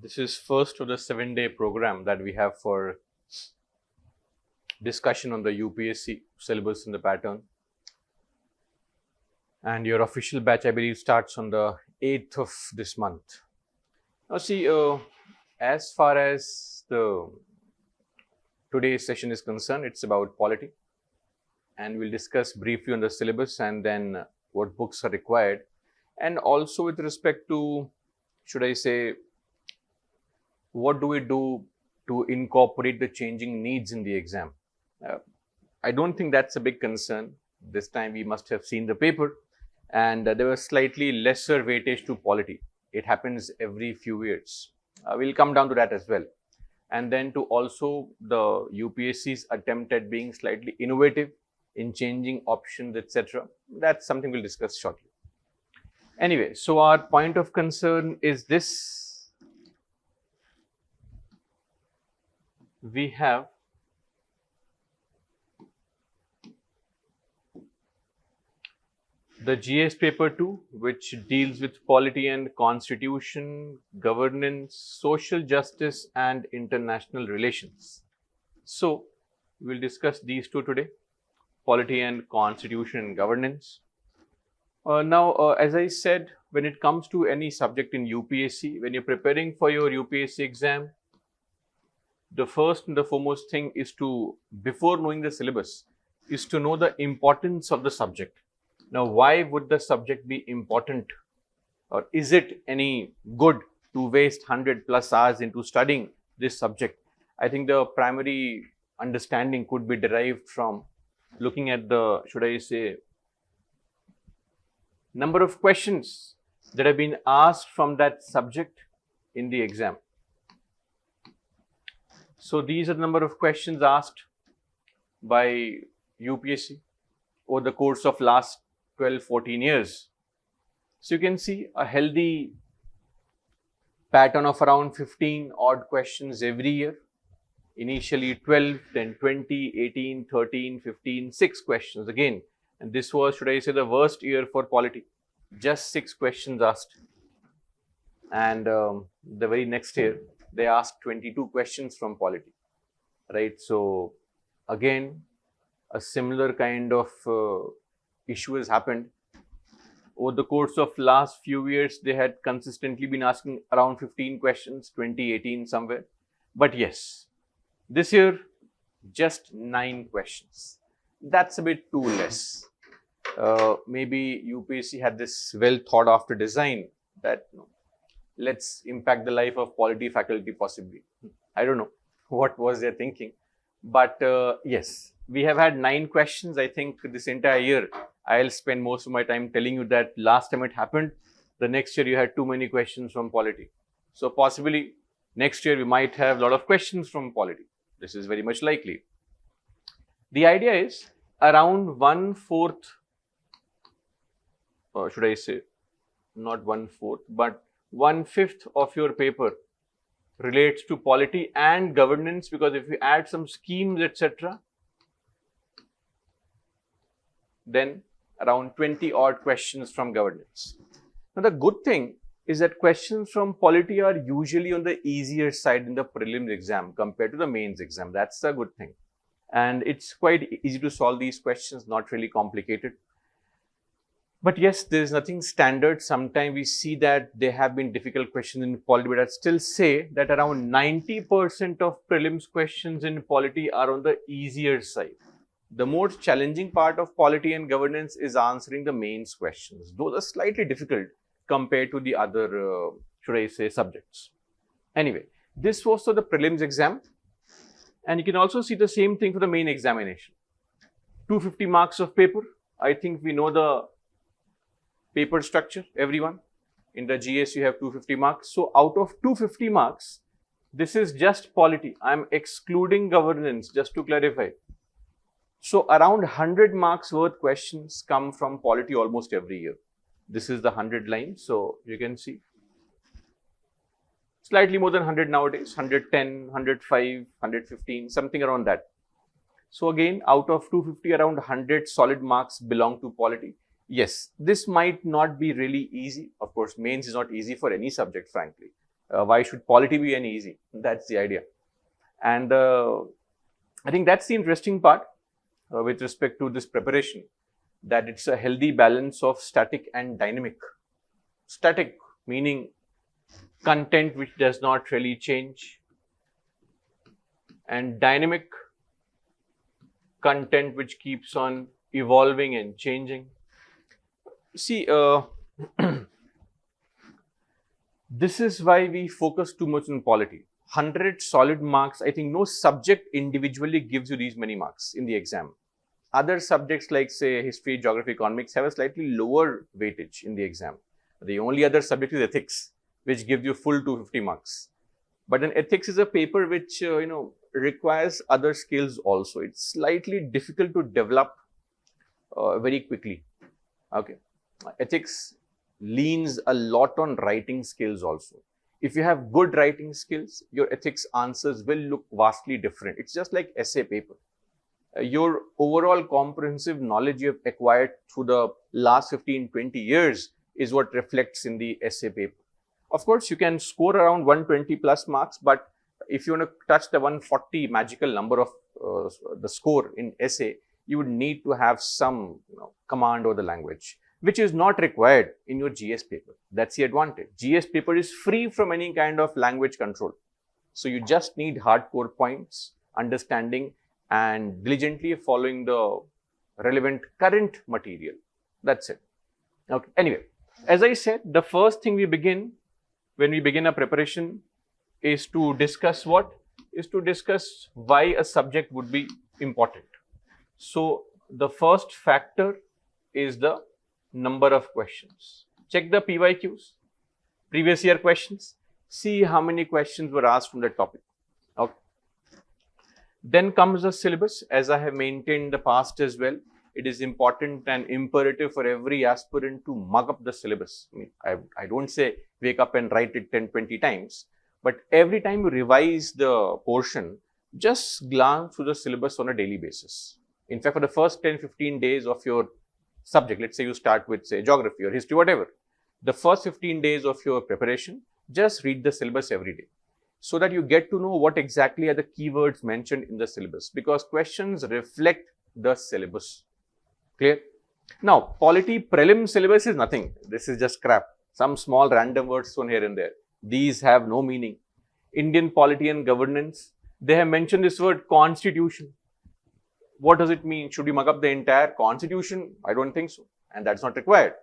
This is first of the 7-day program that we have for discussion on the UPSC syllabus and the pattern. And your official batch, I believe, starts on the 8th of this month. Now see, as far as the today's session is concerned, it's about polity. And we'll discuss briefly on the syllabus and then what books are required. And also with respect to, should I say, what do we do to incorporate the changing needs in the exam? I don't think that's a big concern. This time we must have seen the paper and there was slightly lesser weightage to polity. It happens every few years. We'll come down to that as well. And then to also the UPSC's attempt at being slightly innovative in changing options, etc. That's something we'll discuss shortly. Anyway, so our point of concern is this. We have the GS paper 2, which deals with polity and constitution, governance, social justice and international relations. So we'll discuss these two today, polity and constitution and governance. Now, as I said, when it comes to any subject in UPSC, when you're preparing for your UPSC exam, the first and the foremost thing is to, before knowing the syllabus, is to know the importance of the subject. Now, why would the subject be important, or is it any good to waste 100+ hours into studying this subject? I think the primary understanding could be derived from looking at the, should I say, number of questions that have been asked from that subject in the exam. So these are the number of questions asked by UPSC over the course of last 12-14 years. So you can see a healthy pattern of around 15 odd questions every year. Initially 12, then 20, 18, 13, 15, 6 questions again. And this was, should I say, the worst year for polity. Just 6 questions asked. And the very next year, they asked 22 questions from polity, right? So again, a similar kind of issue has happened. Over the course of last few years, they had consistently been asking around 15 questions, 20, 18 somewhere. But yes, this year, just 9 questions. That's a bit too less. Maybe UPSC had this well thought after design that, let's impact the life of polity faculty possibly. I don't know what was their thinking. But yes, we have had 9 questions. I think this entire year, I'll spend most of my time telling you that last time it happened, the next year you had too many questions from polity. So possibly next year we might have a lot of questions from polity. This is very much likely. The idea is around 1/4, or should I say, not 1/4, but 1/5 of your paper relates to polity and governance, because if you add some schemes, etc., then around 20 odd questions from governance. Now, the good thing is that questions from polity are usually on the easier side in the prelims exam compared to the mains exam. That's a good thing. And it's quite easy to solve these questions, not really complicated. But yes, there is nothing standard. Sometimes we see that there have been difficult questions in polity, but I'd still say that around 90% of prelims questions in polity are on the easier side. The most challenging part of polity and governance is answering the mains questions. Those are slightly difficult compared to the other, should I say, subjects. Anyway, this was for the prelims exam. And you can also see the same thing for the main examination. 250 marks of paper. I think we know the paper structure, everyone. In the GS, you have 250 marks. So out of 250 marks, this is just polity. I'm excluding governance, just to clarify. So around 100 marks worth questions come from polity almost every year. This is the 100 line. So you can see slightly more than 100 nowadays, 110, 105, 115, something around that. So again, out of 250, around 100 solid marks belong to polity. Yes, this might not be really easy. Of course, mains is not easy for any subject, frankly. Why should polity be any easy? That's the idea. And I think that's the interesting part with respect to this preparation, that it's a healthy balance of static and dynamic. Static meaning content which does not really change, and dynamic content which keeps on evolving and changing. See, this is why we focus too much on polity. 100 solid marks, I think no subject individually gives you these many marks in the exam. Other subjects like say history, geography, economics have a slightly lower weightage in the exam. The only other subject is ethics, which gives you full 250 marks. But then ethics is a paper which, requires other skills also. It's slightly difficult to develop very quickly. Okay. Ethics leans a lot on writing skills also. If you have good writing skills, your ethics answers will look vastly different. It's just like essay paper. Your overall comprehensive knowledge you have acquired through the last 15-20 years is what reflects in the essay paper. Of course, you can score around 120 plus marks, but if you want to touch the 140 magical number of the score in essay, you would need to have some command over the language, which is not required in your GS paper. That's the advantage. GS paper is free from any kind of language control. So you just need hardcore points, understanding, and diligently following the relevant current material. That's it. Okay. Anyway, as I said, the first thing we begin when we begin a preparation is to discuss what? Is to discuss why a subject would be important. So the first factor is the number of questions. Check the PYQs, previous year questions. See how many questions were asked from the topic. Okay. Then comes the syllabus. As I have maintained in the past as well, it is important and imperative for every aspirant to mug up the syllabus. I don't say wake up and write it 10-20 times, but every time you revise the portion, just glance through the syllabus on a daily basis. In fact, for the first 10-15 days of your subject, let's say you start with say geography or history, whatever, the first 15 days of your preparation, just read the syllabus every day, so that you get to know what exactly are the keywords mentioned in the syllabus, because questions reflect the syllabus. Clear? Now, polity prelim syllabus is nothing. This is just crap. Some small random words thrown here and there. These have no meaning. Indian polity and governance, they have mentioned this word constitution. What does it mean? Should we mug up the entire constitution? I don't think so. And that's not required.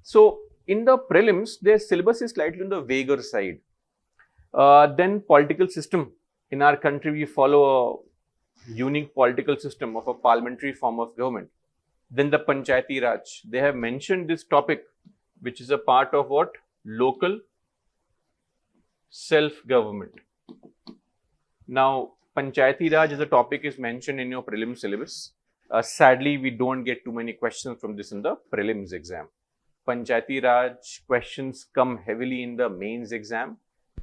So, in the prelims, their syllabus is slightly on the vaguer side. Then political system. In our country, we follow a unique political system of a parliamentary form of government. Then the Panchayati Raj. They have mentioned this topic, which is a part of what? Local self-government. Now, Panchayati Raj as a topic is mentioned in your prelim syllabus. Sadly, we don't get too many questions from this in the prelims exam. Panchayati Raj questions come heavily in the mains exam.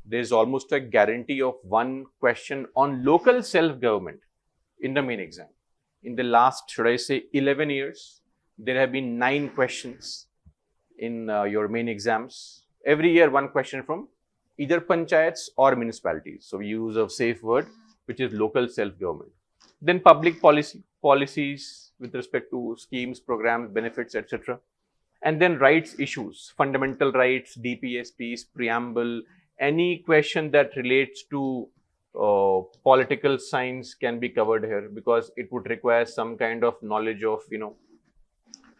There's almost a guarantee of one question on local self-government in the main exam. In the last, should I say, 11 years, there have been 9 questions in your main exams. Every year, one question from either panchayats or municipalities. So we use a safe word, which is local self-government. Then public policy, policies with respect to schemes, programs, benefits, etc. And then rights issues, fundamental rights, DPSPs, preamble, any question that relates to political science can be covered here, because it would require some kind of knowledge of,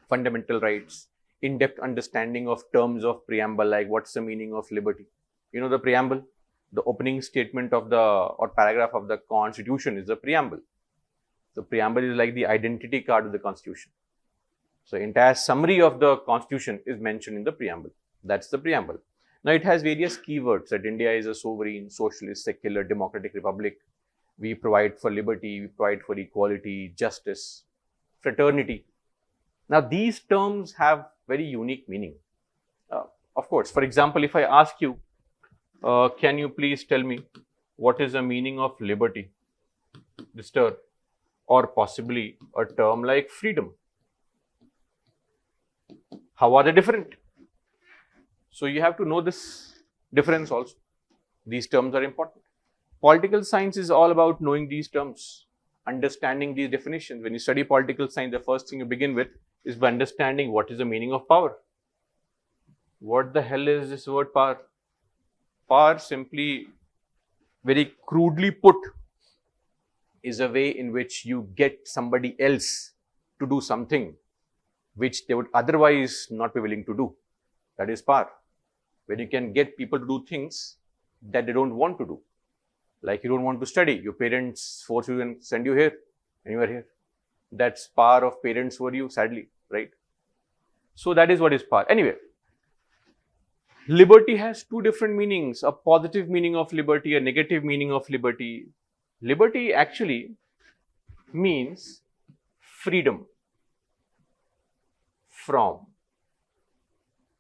fundamental rights, in-depth understanding of terms of preamble, like what's the meaning of liberty. The preamble, the opening statement of the or paragraph of the constitution is the preamble. The preamble is like the identity card of the constitution. So entire summary of the constitution is mentioned in the preamble. That's the preamble. Now it has various keywords that India is a sovereign, socialist, secular, democratic republic. We provide for liberty, we provide for equality, justice, fraternity. Now these terms have very unique meaning. Of course, for example, if I ask you, can you please tell me what is the meaning of liberty? This term, or possibly a term like freedom. How are they different? So you have to know this difference also. These terms are important. Political science is all about knowing these terms, understanding these definitions. When you study political science, the first thing you begin with is by understanding what is the meaning of power. What the hell is this word power? Power, simply, very crudely put, is a way in which you get somebody else to do something which they would otherwise not be willing to do. That is power. When you can get people to do things that they don't want to do. Like you don't want to study, your parents force you and send you here, and you are here. That's power of parents over you, sadly, right? So that is what is power. Anyway, liberty has two different meanings, a positive meaning of liberty, a negative meaning of liberty. Liberty actually means freedom from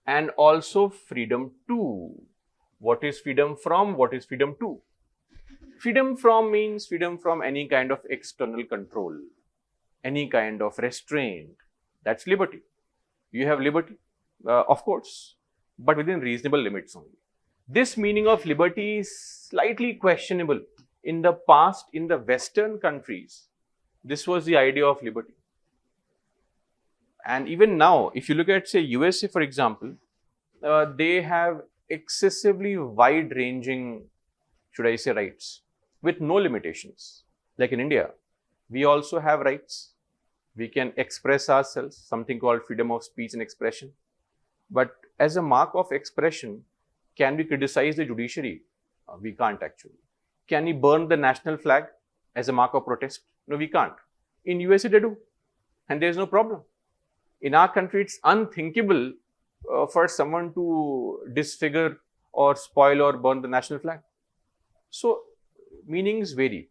and also freedom to. What is freedom from? What is freedom to? Freedom from means freedom from any kind of external control, any kind of restraint. That's liberty. You have liberty, of course, but within reasonable limits only. This meaning of liberty is slightly questionable. In the past, in the Western countries, this was the idea of liberty. And even now, if you look at, say, USA, for example, they have excessively wide-ranging, should I say, rights with no limitations. Like in India, we also have rights. We can express ourselves, something called freedom of speech and expression. But as a mark of expression, can we criticize the judiciary? We can't actually. Can we burn the national flag as a mark of protest? No, we can't. In USA, they do. And there's no problem. In our country, it's unthinkable for someone to disfigure or spoil or burn the national flag. So, meanings vary.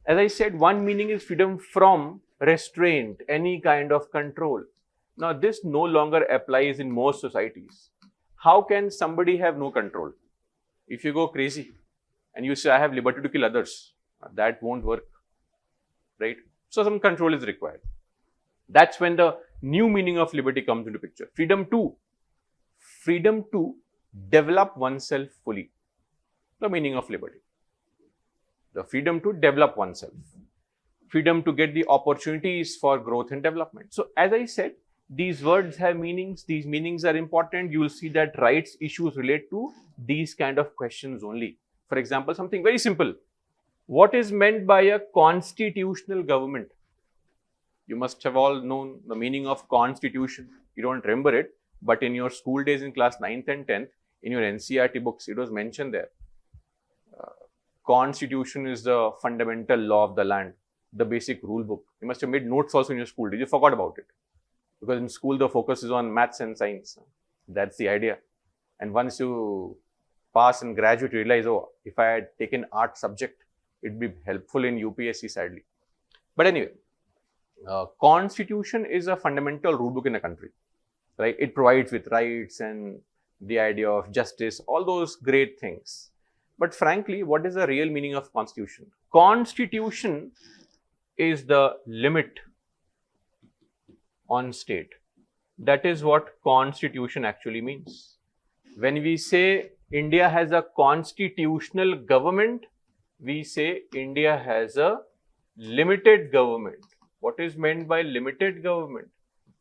As I said, one meaning is freedom from restraint, any kind of control. Now, this no longer applies in most societies. How can somebody have no control? If you go crazy and you say, I have liberty to kill others, that won't work, right? So, some control is required. That's when the new meaning of liberty comes into picture. Freedom to develop oneself fully. The meaning of liberty. The freedom to develop oneself. Freedom to get the opportunities for growth and development. So, as I said, these words have meanings. These meanings are important. You will see that rights issues relate to these kind of questions only. For example, something very simple. What is meant by a constitutional government? You must have all known the meaning of constitution. You don't remember it, but in your school days in class 9th and 10th, in your NCERT books, it was mentioned there. Constitution is the fundamental law of the land, the basic rule book. You must have made notes also in your school. Did you forget about it? Because in school, the focus is on maths and science. That's the idea. And once you pass and graduate, you realize, oh, if I had taken art subject, it'd be helpful in UPSC, sadly. But anyway, Constitution is a fundamental rule book in a country, right? It provides with rights and the idea of justice, all those great things. But frankly, what is the real meaning of Constitution? Constitution is the limit on state. That is what Constitution actually means. When we say India has a constitutional government, we say India has a limited government. What is meant by limited government?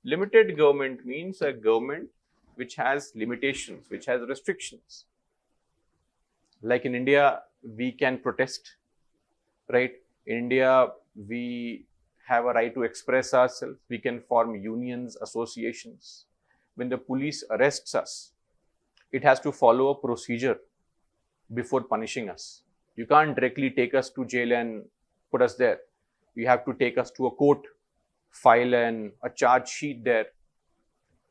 Limited government means a government which has limitations, which has restrictions. Like in India, we can protest, right? In India, we have a right to express ourselves. We can form unions, associations. When the police arrests us, it has to follow a procedure before punishing us. You can't directly take us to jail and put us there. You have to take us to a court, file a charge sheet there.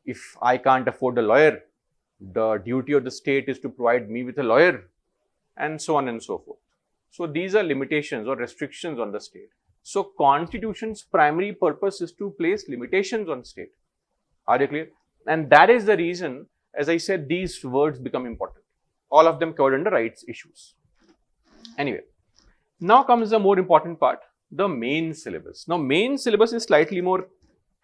If I can't afford a lawyer, the duty of the state is to provide me with a lawyer, and so on and so forth. So these are limitations or restrictions on the state. So Constitution's primary purpose is to place limitations on state. Are you clear? And that is the reason, as I said, these words become important. All of them covered under rights issues. Anyway, now comes the more important part, the main syllabus. Now, main syllabus is slightly more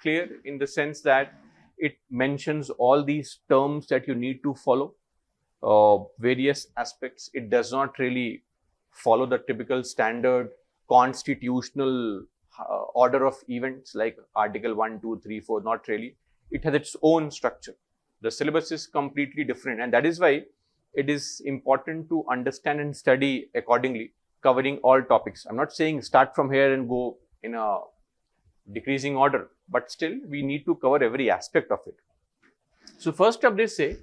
clear in the sense that it mentions all these terms that you need to follow. various aspects. It does not really follow the typical standard constitutional order of events like Article 1, 2, 3, 4, not really. It has its own structure. The syllabus is completely different, and that is why it is important to understand and study accordingly, covering all topics. I'm not saying start from here and go in a decreasing order, but still we need to cover every aspect of it. So first up, they say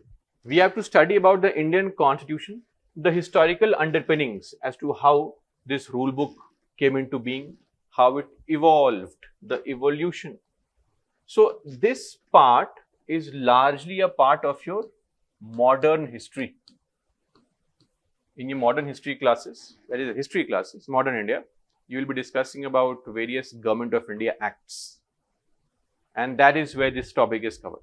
we have to study about the Indian Constitution, the historical underpinnings as to how this rule book came into being, how it evolved, the evolution. So this part is largely a part of your modern history. In your modern history classes, that is history classes, modern India, you will be discussing about various Government of India acts. And that is where this topic is covered.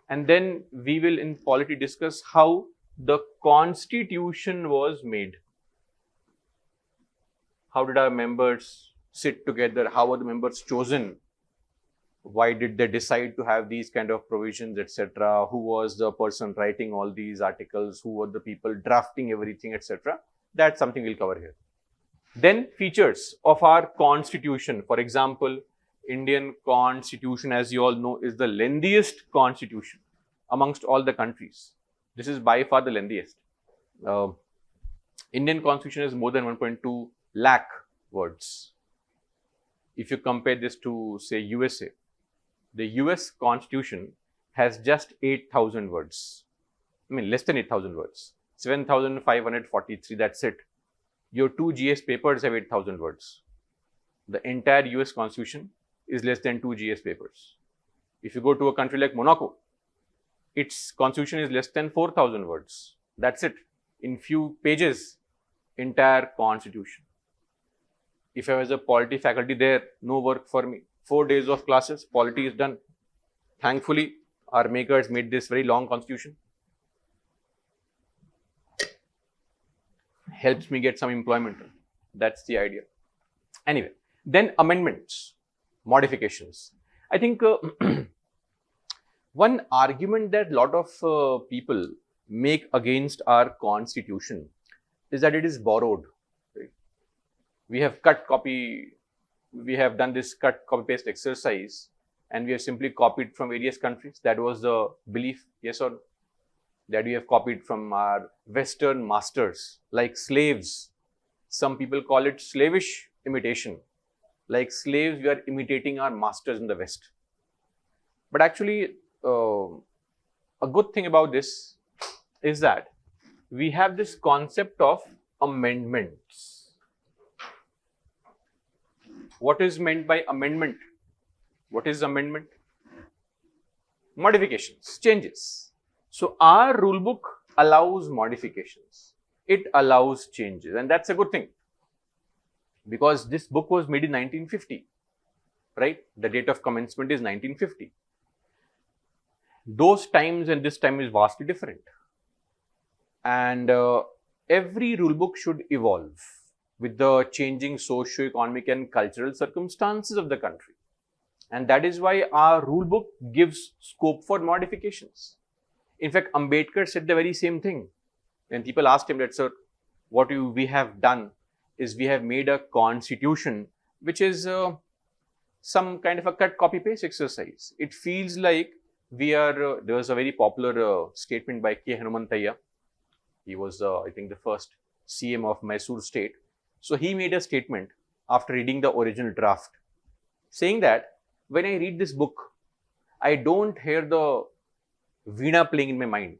And then we will in polity discuss how the constitution was made. How did our members sit together? How were the members chosen? Why did they decide to have these kind of provisions, etc.? Who was the person writing all these articles? Who were the people drafting everything, etc.? That's something we'll cover here. Then features of our constitution. For example, Indian Constitution, as you all know, is the lengthiest constitution amongst all the countries. This is by far the lengthiest. Indian Constitution is more than 1.2 lakh words. If you compare this to, say, USA, the US Constitution has just 8,000 words. I mean, less than 8,000 words. 7,543, that's it. Your 2 GS papers have 8,000 words. The entire US Constitution is less than 2 GS papers. If you go to a country like Monaco, its constitution is less than 4,000 words. That's it. In few pages, entire constitution. If I was a polity faculty there, no work for me. 4 days of classes, polity is done. Thankfully, our makers made this very long constitution. Helps me get some employment. That's the idea. Anyway, then amendments, modifications. I think one argument that a lot of people make against our constitution is that it is borrowed. Right? We have we have done this cut, copy, paste exercise, and we have simply copied from various countries. That was the belief, yes or no? That we have copied from our Western masters, like slaves. Some people call it slavish imitation. Like slaves, we are imitating our masters in the West. But actually, a good thing about this is that we have this concept of amendments. What is meant by amendment? What is amendment? Modifications, changes. So our rule book allows modifications. It allows changes, and that's a good thing. Because this book was made in 1950, right? The date of commencement is 1950. Those times and this time is vastly different. And every rule book should evolve with the changing socio-economic and cultural circumstances of the country. And that is why our rule book gives scope for modifications. In fact, Ambedkar said the very same thing. When people asked him that, sir, what we have done is we have made a constitution which is some kind of a cut, copy, paste exercise. It feels like we are, there was a very popular statement by K. Hanumantayya. He was, I think, the first CM of Mysore state. So he made a statement after reading the original draft, saying that when I read this book, I don't hear the veena playing in my mind.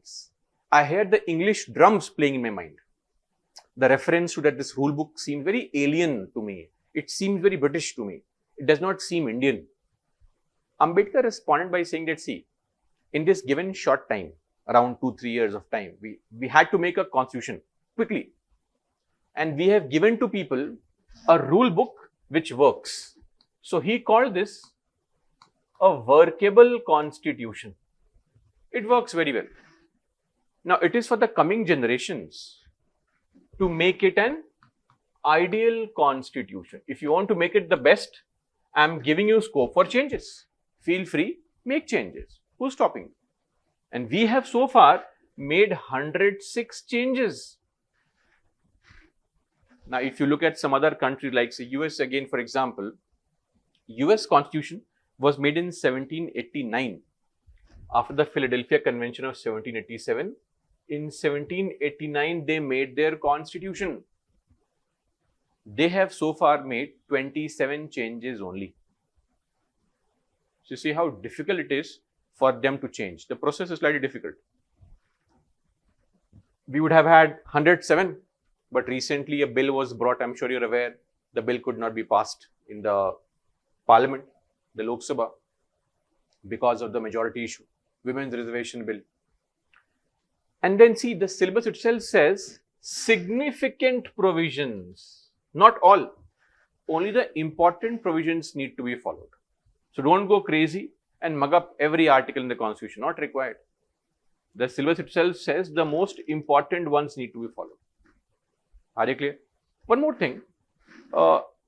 I hear the English drums playing in my mind. The reference to that this rule book seems very alien to me. It seems very British to me. It does not seem Indian. Ambedkar responded by saying that, see, in this given short time, around 2-3 years of time, we had to make a constitution quickly. And we have given to people a rule book which works. So he called this a workable constitution. It works very well. Now, it is for the coming generations to make it an ideal constitution. If you want to make it the best, I am giving you scope for changes. Feel free, make changes. Who's stopping you? And we have so far made 106 changes. Now, if you look at some other country like say US again, for example, US Constitution was made in 1789 after the Philadelphia Convention of 1787. In 1789, they made their constitution. They have so far made 27 changes only. So you see how difficult it is for them to change. The process is slightly difficult. We would have had 107, but recently a bill was brought, I'm sure you're aware. The bill could not be passed in the Parliament, the Lok Sabha, because of the majority issue, Women's Reservation Bill. And then see, the syllabus itself says significant provisions, not all, only the important provisions need to be followed. So don't go crazy and mug up every article in the Constitution, not required. The syllabus itself says the most important ones need to be followed. Are you clear? One more thing,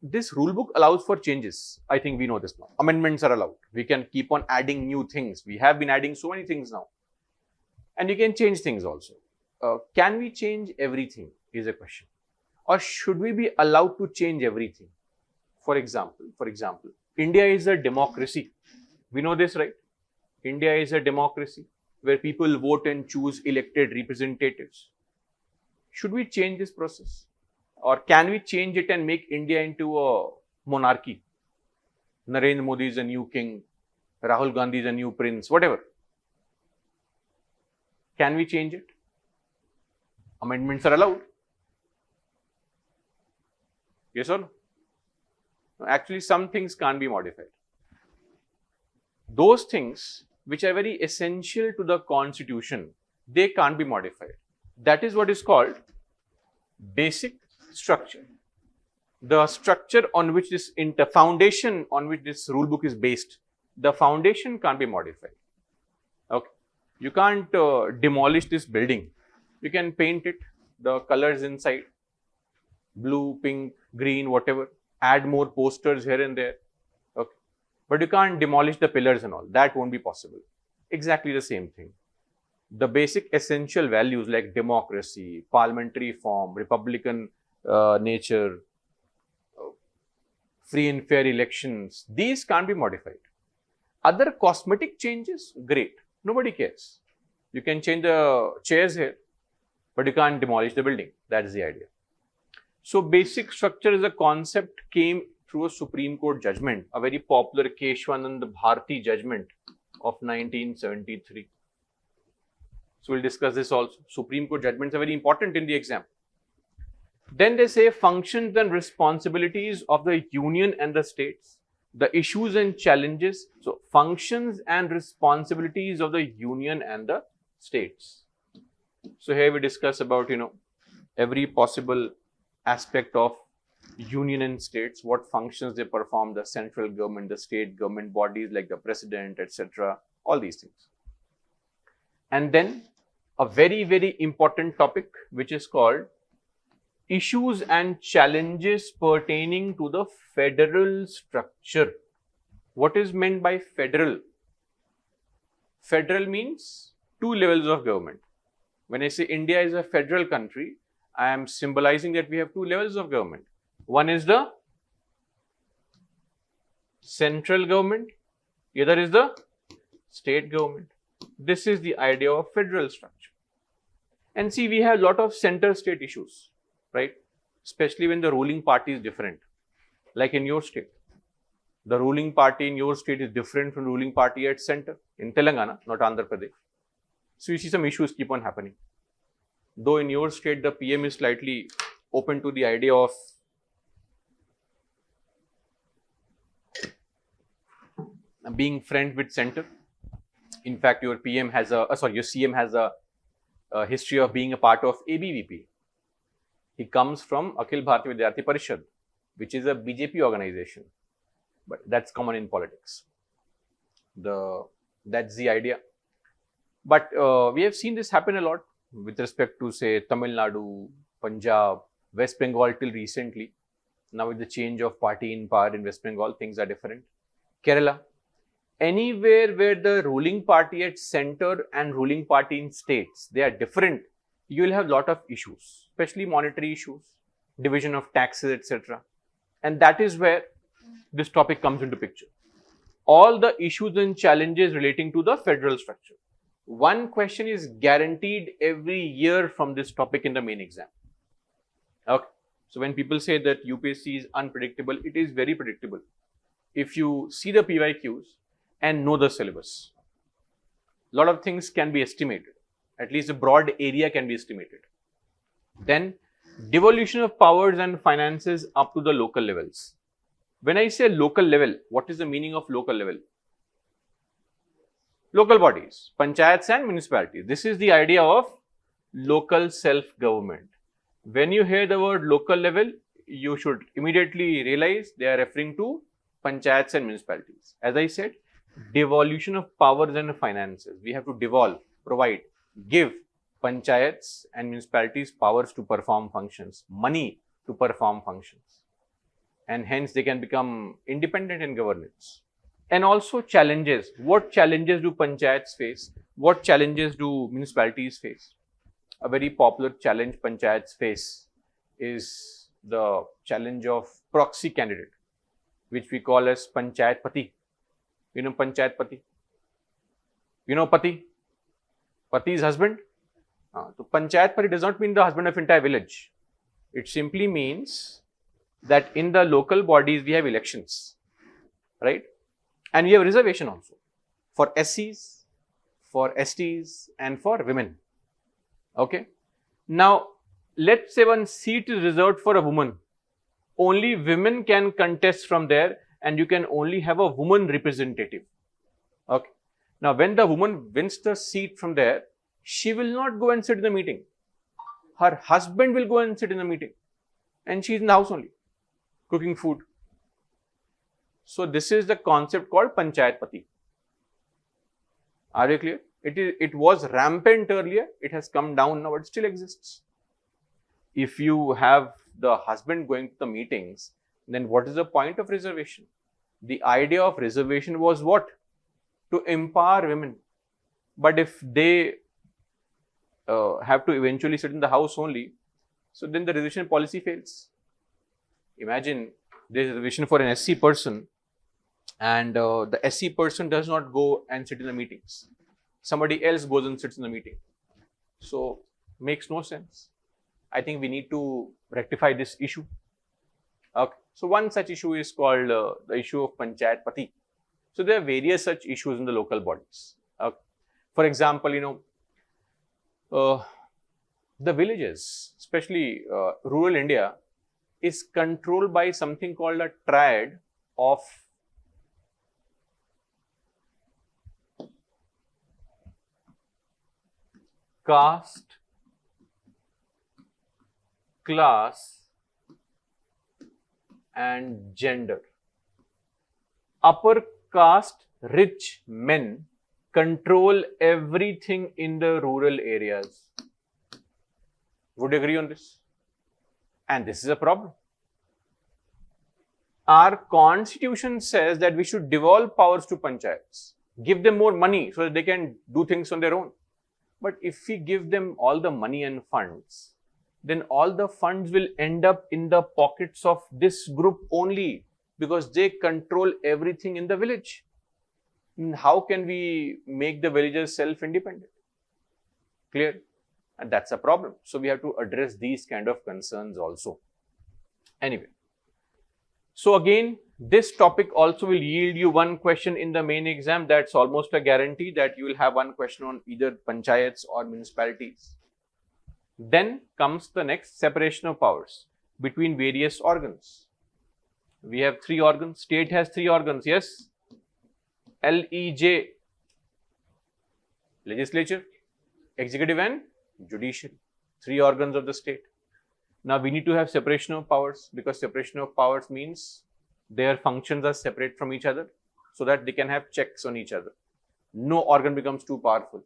this rule book allows for changes. I think we know this now. Amendments are allowed. We can keep on adding new things. We have been adding so many things now. And you can change things also. Can we change everything is a question. Or should we be allowed to change everything? For example, India is a democracy. We know this, right? India is a democracy where people vote and choose elected representatives. Should we change this process? Or can we change it and make India into a monarchy? Narendra Modi is a new king, Rahul Gandhi is a new prince, whatever. Can we change it? Amendments are allowed. Yes or no? No, actually, some things can't be modified. Those things which are very essential to the constitution, they can't be modified. That is what is called basic structure. The structure on which this foundation on which this rule book is based, the foundation can't be modified. Okay. You can't demolish this building. You can paint it, the colors inside, blue, pink, green, whatever. Add more posters here and there. Okay. But you can't demolish the pillars and all. That won't be possible. Exactly the same thing. The basic essential values like democracy, parliamentary form, republican nature, free and fair elections, these can't be modified. Other cosmetic changes, great. Nobody cares. You can change the chairs here, but you can't demolish the building. That is the idea. So basic structure as a concept came through a Supreme Court judgment, a very popular Keshwanand Bharti judgment of 1973. So we'll discuss this also. Supreme Court judgments are very important in the exam. Then they say functions and responsibilities of the union and the states, the issues and challenges. So functions and responsibilities of the union and the states. So here we discuss about, every possible aspect of union and states, what functions they perform, the central government, the state government bodies like the president, etc. All these things. And then a very, very important topic which is called issues and challenges pertaining to the federal structure. What is meant by federal? Federal means two levels of government. When I say India is a federal country, I am symbolizing that we have two levels of government. One is the central government, the other is the state government. This is the idea of federal structure. And see, we have a lot of center-state issues, right? Especially when the ruling party is different. Like in your state. The ruling party in your state is different from ruling party at center. In Telangana, not Andhra Pradesh. So you see some issues keep on happening. Though in your state, the PM is slightly open to the idea of being friend with center. In fact, your PM has your CM has a history of being a part of ABVP. He comes from Akhil Bharatiya Vidyarthi Parishad, which is a BJP organization. But that's common in politics. That's the idea. But we have seen this happen a lot with respect to, say, Tamil Nadu, Punjab, West Bengal till recently. Now with the change of party in power in West Bengal, things are different. Kerala. Anywhere where the ruling party at center and ruling party in states, they are different, you will have lot of issues, especially monetary issues, division of taxes, etc. And that is where this topic comes into picture. All the issues and challenges relating to the federal structure. One question is guaranteed every year from this topic in the main exam. Okay. So when people say that UPSC is unpredictable, it is very predictable. If you see the PYQs and know the syllabus, a lot of things can be estimated. At least a broad area can be estimated. Then devolution of powers and finances up to the local levels. When I say local level, what is the meaning of local level? Local bodies, panchayats and municipalities. This is the idea of local self-government. When you hear the word local level, you should immediately realize they are referring to panchayats and municipalities. As I said, devolution of powers and finances. We have to devolve, provide, give panchayats and municipalities powers to perform functions, money to perform functions. And hence they can become independent in governance. And also challenges. What challenges do panchayats face? What challenges do municipalities face? A very popular challenge panchayats face is the challenge of proxy candidate, which we call as panchayat pati. You know panchayat pati? You know pati? Pati is husband. So panchayat pati does not mean the husband of entire village. It simply means that in the local bodies we have elections, right? And we have reservation also for SCs, for STs and for women. Okay. Now, let's say one seat is reserved for a woman. Only women can contest from there and you can only have a woman representative. Okay. Now, when the woman wins the seat from there, she will not go and sit in the meeting. Her husband will go and sit in the meeting and she is in the house only, cooking food. So, this is the concept called panchayat pati. Are you clear? It was rampant earlier, it has come down now, but it still exists. If you have the husband going to the meetings, then what is the point of reservation? The idea of reservation was what? To empower women. But if they have to eventually sit in the house only, so then the reservation policy fails. Imagine there is a reservation for an SC person and the SC person does not go and sit in the meetings. Somebody else goes and sits in the meeting. So, makes no sense. I think we need to rectify this issue. Okay. So, one such issue is called the issue of panchayat pati. So, there are various such issues in the local bodies. Okay. For example, the villages, especially rural India, is controlled by something called a triad of caste, class and gender. Upper caste rich men control everything in the rural areas. Would you agree on this? And this is a problem. Our constitution says that we should devolve powers to panchayats, give them more money so that they can do things on their own. But if we give them all the money and funds, then all the funds will end up in the pockets of this group only because they control everything in the village. How can we make the villagers self-independent? Clear? And that's a problem. So we have to address these kind of concerns also. Anyway, so again, this topic also will yield you one question in the main exam. That's almost a guarantee that you will have one question on either panchayats or municipalities. Then comes the next, separation of powers between various organs. We have 3 organs. State has 3 organs, yes? LEJ, legislature, executive and judiciary. 3 organs of the state. Now we need to have separation of powers because separation of powers means their functions are separate from each other so that they can have checks on each other. No organ becomes too powerful.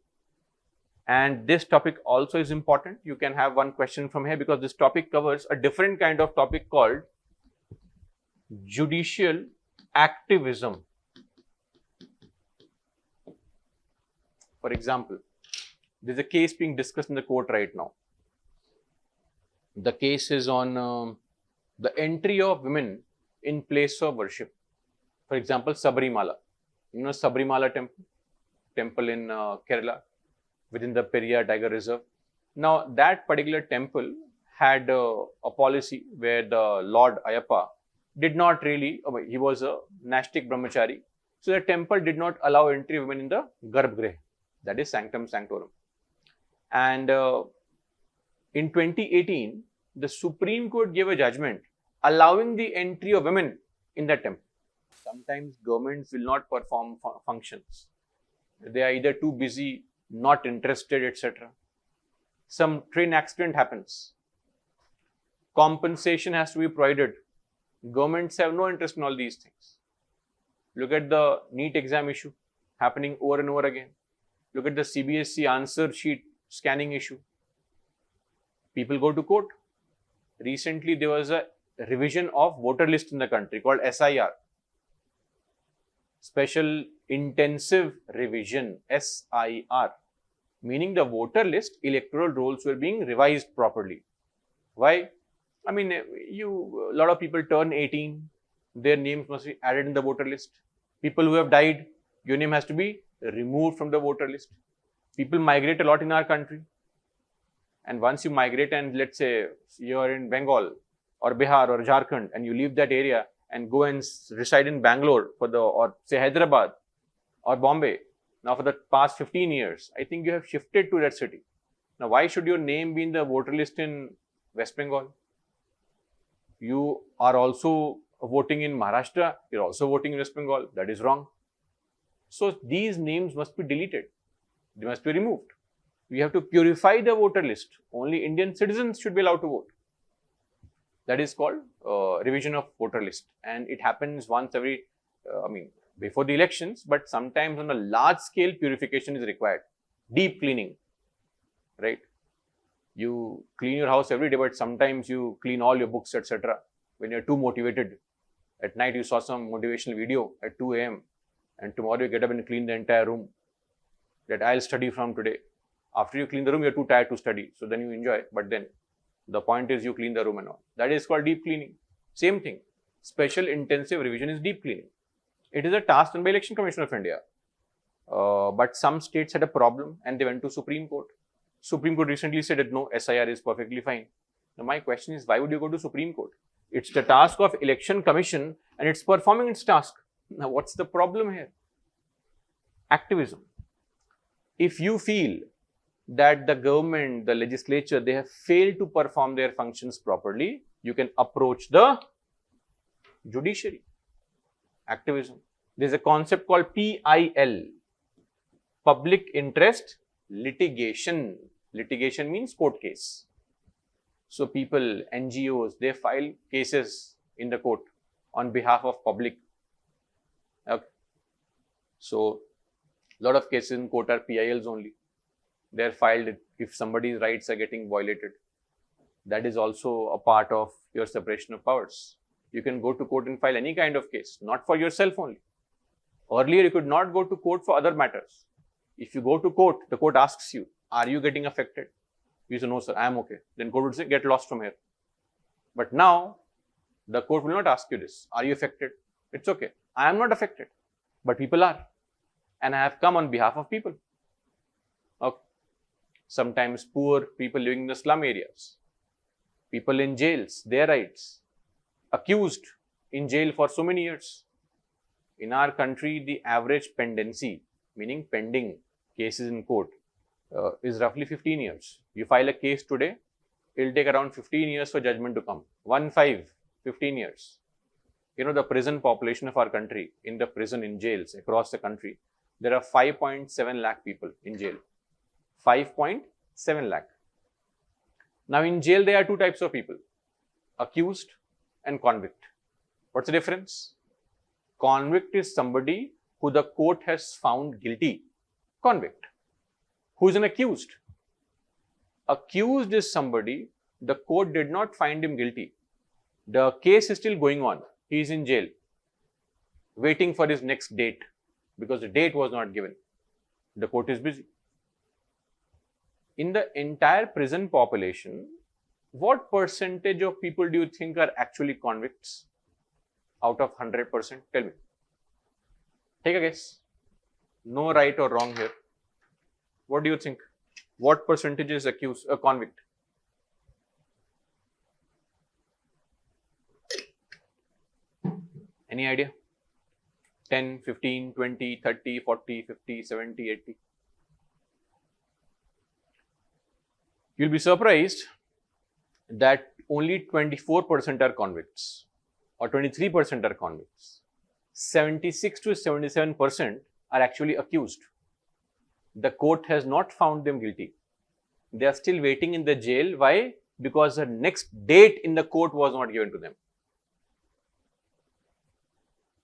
And this topic also is important. You can have one question from here because this topic covers a different kind of topic called judicial activism. For example, there's a case being discussed in the court right now. The case is on the entry of women in place of worship. For example, Sabrimala. You know Sabrimala temple in Kerala within the Periyar Tiger Reserve. Now, that particular temple had a policy where the Lord Ayappa did not really, he was a Nashtik Brahmachari. So, the temple did not allow entry of women in the Garbhagriha, that is Sanctum Sanctorum. And in 2018, the Supreme Court gave a judgment allowing the entry of women in that temple. Sometimes governments will not perform functions. They are either too busy, not interested, etc. Some train accident happens. Compensation has to be provided. Governments have no interest in all these things. Look at the NEET exam issue happening over and over again. Look at the CBSE answer sheet scanning issue. People go to court. Recently, there was a revision of voter list in the country called SIR. Special Intensive Revision, SIR. Meaning the voter list, electoral rolls were being revised properly. Why? I mean, a lot of people turn 18, their names must be added in the voter list. People who have died, your name has to be removed from the voter list. People migrate a lot in our country. And once you migrate and let's say you are in Bengal or Bihar or Jharkhand and you leave that area and go and reside in Bangalore or say Hyderabad or Bombay. Now for the past 15 years, I think you have shifted to that city. Now why should your name be in the voter list in West Bengal? You are also voting in Maharashtra, you're also voting in West Bengal. That is wrong. So these names must be deleted. They must be removed. We have to purify the voter list. Only Indian citizens should be allowed to vote. That is called revision of voter list. And it happens once every, before the elections, but sometimes on a large scale purification is required. Deep cleaning, right? You clean your house every day, but sometimes you clean all your books, etc. When you're too motivated. At night you saw some motivational video at 2 a.m. and tomorrow you get up and clean the entire room. That I'll study from today. After you clean the room, you're too tired to study. So then you enjoy, but then the point is you clean the room and all. That is called deep cleaning. Same thing. Special intensive revision is deep cleaning. It is a task done by Election Commission of India. But some states had a problem and they went to Supreme Court. Supreme Court recently said that no, SIR is perfectly fine. Now my question is, why would you go to Supreme Court? It's the task of Election Commission and it's performing its task. Now what's the problem here? Activism. If you feel that the government, the legislature, they have failed to perform their functions properly, you can approach the judiciary. Activism. There's a concept called PIL, Public Interest Litigation. Litigation means court case. So people, NGOs, they file cases in the court on behalf of public. Okay. So a lot of cases in court are PILs only. They are filed if somebody's rights are getting violated. That is also a part of your separation of powers. You can go to court and file any kind of case, not for yourself only. Earlier, you could not go to court for other matters. If you go to court, the court asks you, are you getting affected? You say, no sir, I am okay. Then court would say, get lost from here. But now, the court will not ask you this. Are you affected? It's okay. I am not affected, but people are. And I have come on behalf of people. Okay. Sometimes poor people living in the slum areas, people in jails, their rights, accused in jail for so many years. In our country, the average pendency, meaning pending cases in court, is roughly 15 years. You file a case today, it will take around 15 years for judgment to come. 15 years. You know, the prison population of our country, in the prison, in jails across the country, there are 5.7 lakh people in jail. 5.7 lakh. Now in jail, there are two types of people, accused and convict. What's the difference? Convict is somebody who the court has found guilty. Convict. Who is an accused? Accused is somebody the court did not find him guilty. The case is still going on. He is in jail, waiting for his next date because the date was not given. The court is busy. in the entire prison population, what percentage of people do you think are actually convicts out of 100%? Tell me. Take a guess. No right or wrong here. What do you think? What percentage is accused, a convict? Any idea? 10, 15, 20, 30, 40, 50, 70, 80. You'll be surprised that only 24% are convicts or 23% are convicts. 76 to 77% are actually accused. The court has not found them guilty. They are still waiting in the jail. Why? Because the next date in the court was not given to them.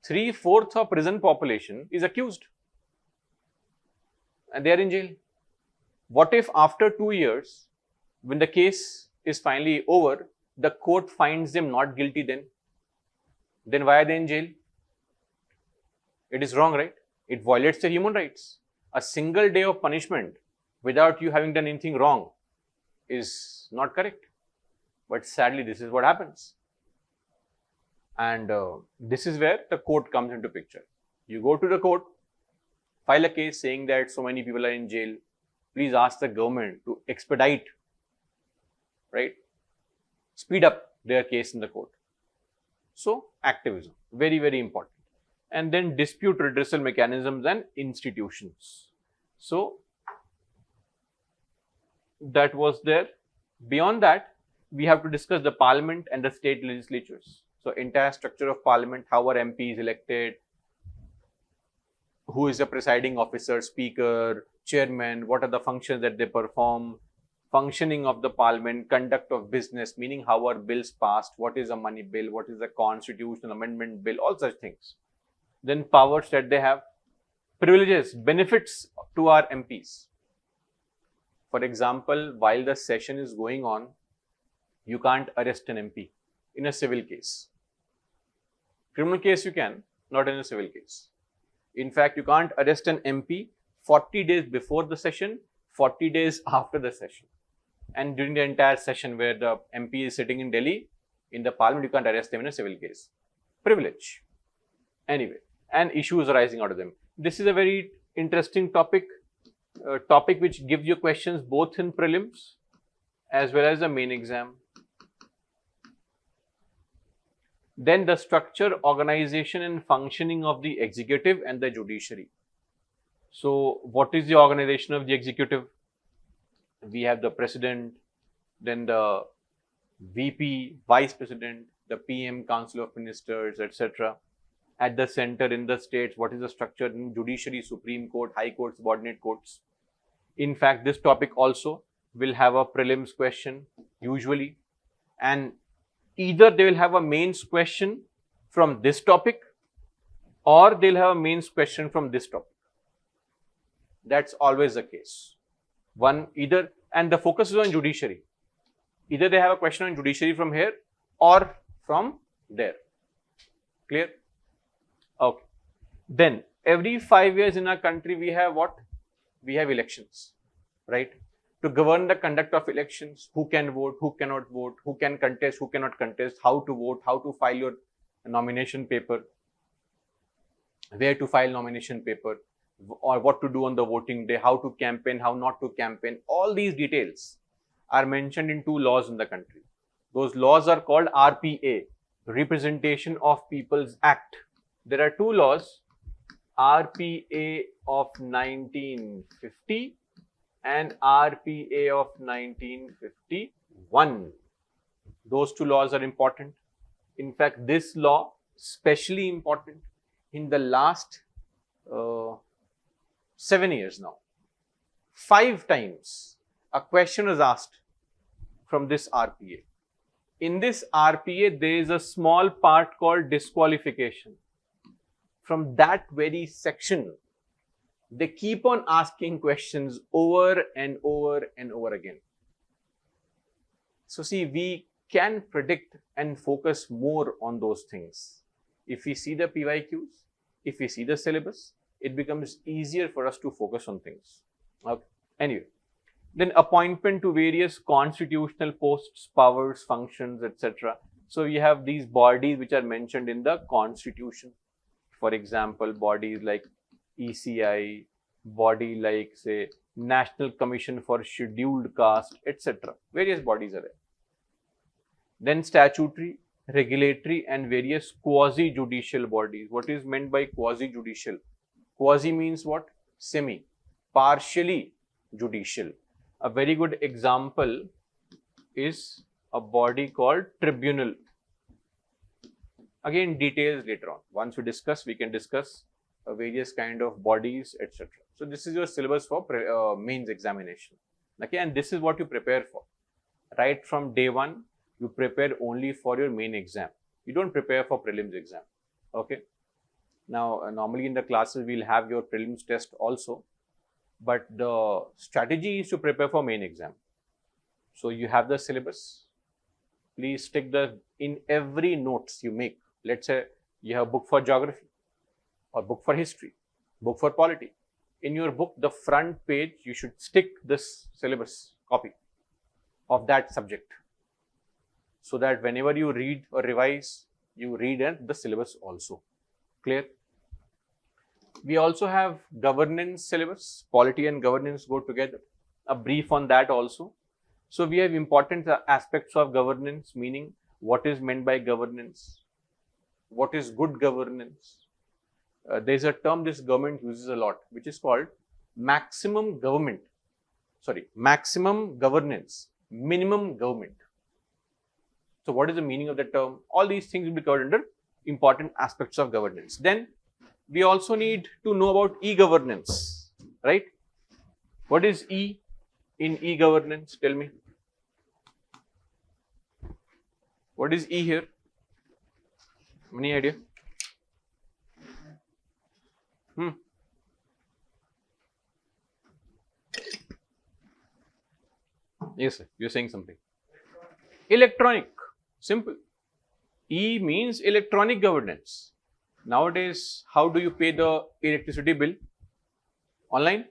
3/4 of prison population is accused and they are in jail. What if after 2 years, when the case is finally over, the court finds them not guilty then? Then why are they in jail? It is wrong, right? It violates their human rights. A single day of punishment without you having done anything wrong is not correct. But sadly, this is what happens. And this is where the court comes into picture. You go to the court, file a case saying that so many people are in jail. Please ask the government to expedite, right? Speed up their case in the court. So, activism, very, very important. And then dispute redressal mechanisms and institutions. So, that was there. Beyond that, we have to discuss the parliament and the state legislatures. So, entire structure of parliament, how are MPs elected, who is the presiding officer, speaker, chairman, what are the functions that they perform, functioning of the parliament, conduct of business, meaning how are bills passed, what is a money bill, what is a constitutional amendment bill, all such things. Then powers that they have, privileges, benefits to our MPs. For example, while the session is going on, you can't arrest an MP in a civil case. Criminal case you can, not in a civil case. In fact, you can't arrest an MP 40 days before the session, 40 days after the session. And during the entire session where the MP is sitting in Delhi, in the parliament, you can't arrest them in a civil case. Privilege. Anyway, and issues arising out of them. This is a very interesting topic, which gives you questions both in prelims as well as the main exam. Then the structure, organization and functioning of the executive and the judiciary. So, what is the organization of the executive? We have the president, then the VP, vice president, the PM, council of ministers, etc. At the center in the states, what is the structure in judiciary, Supreme Court, High Court, subordinate courts? In fact, this topic also will have a prelims question usually, and either they will have a mains question from this topic or they'll have a mains question from this topic. That's always the case. One either, and the focus is on judiciary. Either they have a question on judiciary from here or from there. Clear? Okay. Then every 5 years in our country we have what? We have elections, right? To govern the conduct of elections, who can vote, who cannot vote, who can contest, who cannot contest, how to vote, how to file your nomination paper, where to file nomination paper, or what to do on the voting day, how to campaign, how not to campaign. All these details are mentioned in 2 laws in the country. Those laws are called RPA, Representation of People's Act. There are 2 laws, RPA of 1950 and RPA of 1951. Those 2 laws are important. In fact, this law especially important in the last 7 years now. 5 times a question is asked from this RPA. In this RPA, there is a small part called disqualification. From that very section, they keep on asking questions over and over and over again. So see, we can predict and focus more on those things. If we see the PYQs, if we see the syllabus, it becomes easier for us to focus on things. Okay. Anyway, Then appointment to various constitutional posts, powers, functions, etc. So we have these bodies which are mentioned in the constitution. For example, bodies like ECI, body like say National Commission for Scheduled Caste, etc. Various bodies are there. Then statutory, regulatory and various quasi-judicial bodies. What is meant by quasi-judicial? Quasi means what? Semi, partially judicial. A very good example is a body called tribunal. Again, details later on. Once we discuss, we can discuss various kind of bodies, etc. So this is your syllabus for mains examination. Okay, and this is what you prepare for. Right from day one, you prepare only for your main exam. You don't prepare for prelims exam. Okay. Now, normally in the classes, we'll have your prelims test also. But the strategy is to prepare for main exam. So you have the syllabus. Please stick in every notes you make. Let's say you have a book for geography or book for history, book for polity. In your book, the front page, you should stick this syllabus copy of that subject, so that whenever you read or revise, you read the syllabus also. Clear? We also have governance syllabus. Polity and governance go together. A brief on that also. So we have important aspects of governance, meaning what is meant by governance, what is good governance. There is a term this government uses a lot, which is called maximum governance, minimum government. So what is the meaning of the term? All these things will be covered under important aspects of governance. Then we also need to know about e-governance, right? What is E in e-governance? Tell me. What is E here? Any idea? Yes, sir. You're saying something. Electronic. Simple. E means electronic governance. Nowadays, how do you pay the electricity bill? Online?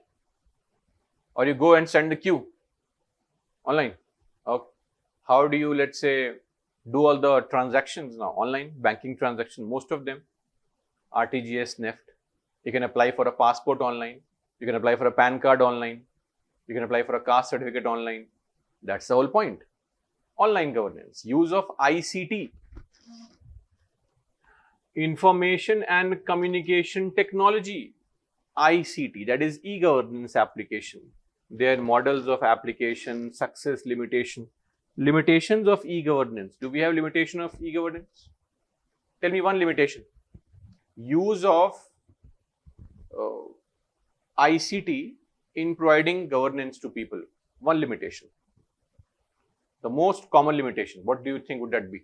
Or you go and send the queue? Online. Okay. How do you, let's say, do all the transactions now? Online, banking transactions, most of them. RTGS, NEFT. You can apply for a passport online. You can apply for a PAN card online. You can apply for a caste certificate online. That's the whole point. Online governance. Use of ICT. Information and Communication Technology. ICT, that is e-governance application. Their models of application, success, limitation. Limitations of e-governance. Do we have limitation of e-governance? Tell me one limitation. Use of ICT in providing governance to people. One limitation. The most common limitation. What do you think would that be?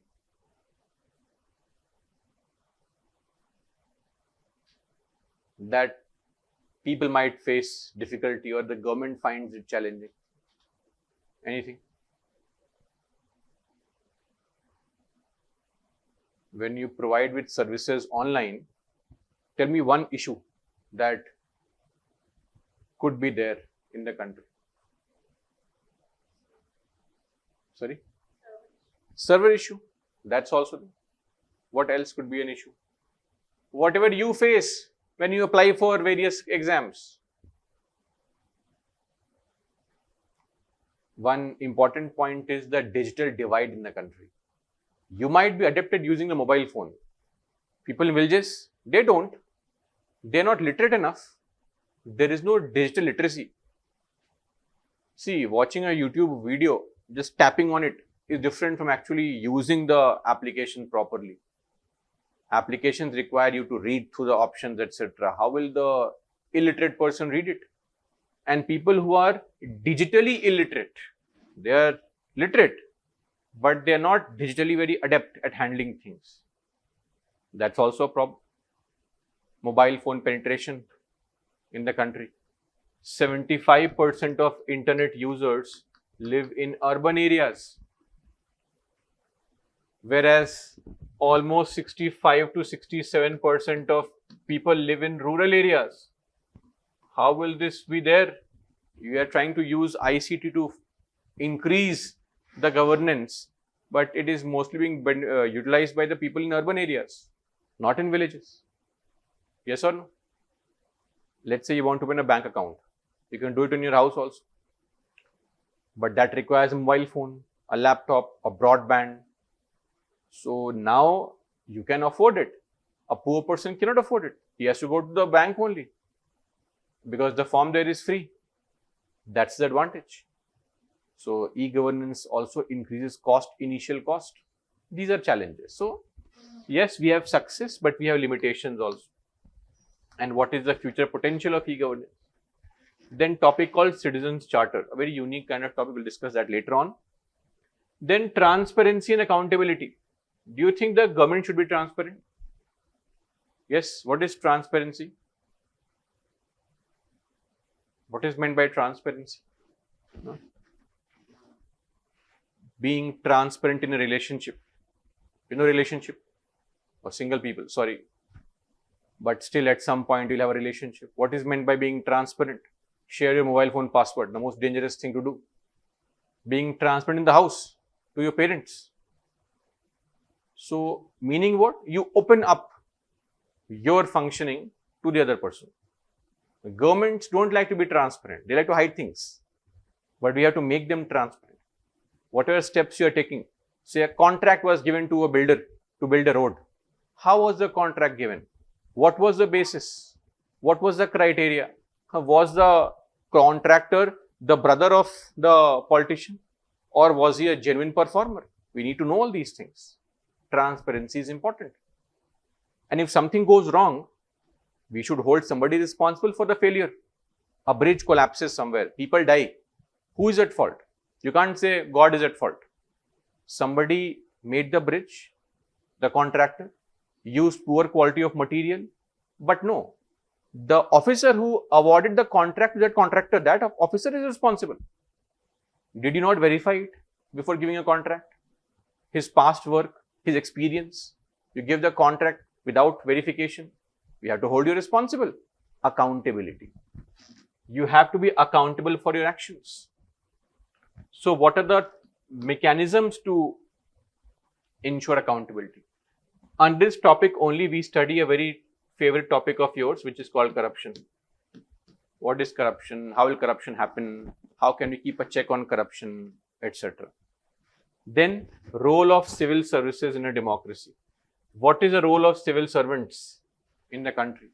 That people might face difficulty or the government finds it challenging. Anything? When you provide with services online, tell me one issue that could be there in the country. Sorry? Server issue. That's also there. What else could be an issue? Whatever you face when you apply for various exams. One important point is the digital divide in the country. You might be adept at using the mobile phone. People in villages, they don't. They're not literate enough. There is no digital literacy. See, watching a YouTube video, just tapping on it is different from actually using the application properly. Applications require you to read through the options, etc. How will the illiterate person read it? And people who are digitally illiterate, they are literate, but they are not digitally very adept at handling things. That's also a problem. Mobile phone penetration in the country. 75% of internet users live in urban areas, whereas almost 65 to 67% of people live in rural areas. How will this be there You are trying to use ICT to increase the governance, but it is mostly being utilized by the people in urban areas, not in villages. Yes or no? Let's say you want to open a bank account. You can do it in your house also. But that requires a mobile phone, a laptop, a broadband. So now you can afford it. A poor person cannot afford it. He has to go to the bank only because the form there is free. That's the advantage. So e-governance also increases cost, initial cost. These are challenges. So yes, we have success, but we have limitations also. And what is the future potential of e-governance? Then topic called Citizens Charter, a very unique kind of topic. We'll discuss that later on. Then transparency and accountability. Do you think the government should be transparent? Yes. What is transparency? What is meant by transparency? No? Being transparent in a relationship. You know relationship? Or single people, sorry. But still at some point you'll have a relationship. What is meant by being transparent? Share your mobile phone password, the most dangerous thing to do. Being transparent in the house to your parents. So, meaning what? You open up your functioning to the other person. Governments don't like to be transparent. They like to hide things. But we have to make them transparent. Whatever steps you are taking, say a contract was given to a builder to build a road. How was the contract given? What was the basis? What was the criteria? Was the contractor the brother of the politician? Or was he a genuine performer? We need to know all these things. Transparency is important. And if something goes wrong, we should hold somebody responsible for the failure. A bridge collapses somewhere, people die. Who is at fault? You can't say God is at fault. Somebody made the bridge, the contractor, used poor quality of material, but no. The officer who awarded the contract to that contractor, that officer is responsible. Did you not verify it before giving a contract? His past work, his experience. You give the contract without verification. We have to hold you responsible. Accountability. You have to be accountable for your actions. So what are the mechanisms to ensure accountability? On this topic only, we study a very favorite topic of yours, which is called corruption. What is corruption? How will corruption happen? How can we keep a check on corruption, etc. Then, role of civil services in a democracy. What is the role of civil servants in the country?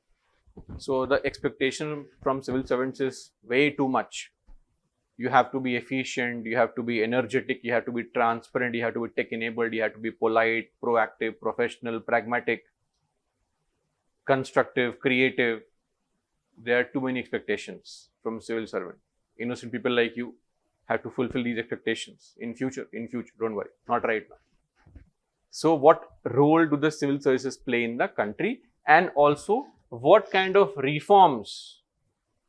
So, the expectation from civil servants is way too much. You have to be efficient, you have to be energetic, you have to be transparent, you have to be tech-enabled, you have to be polite, proactive, professional, pragmatic, constructive, creative. There are too many expectations from civil servant. Innocent people like you have to fulfill these expectations in future, don't worry, not right now. So what role do the civil services play in the country, and also what kind of reforms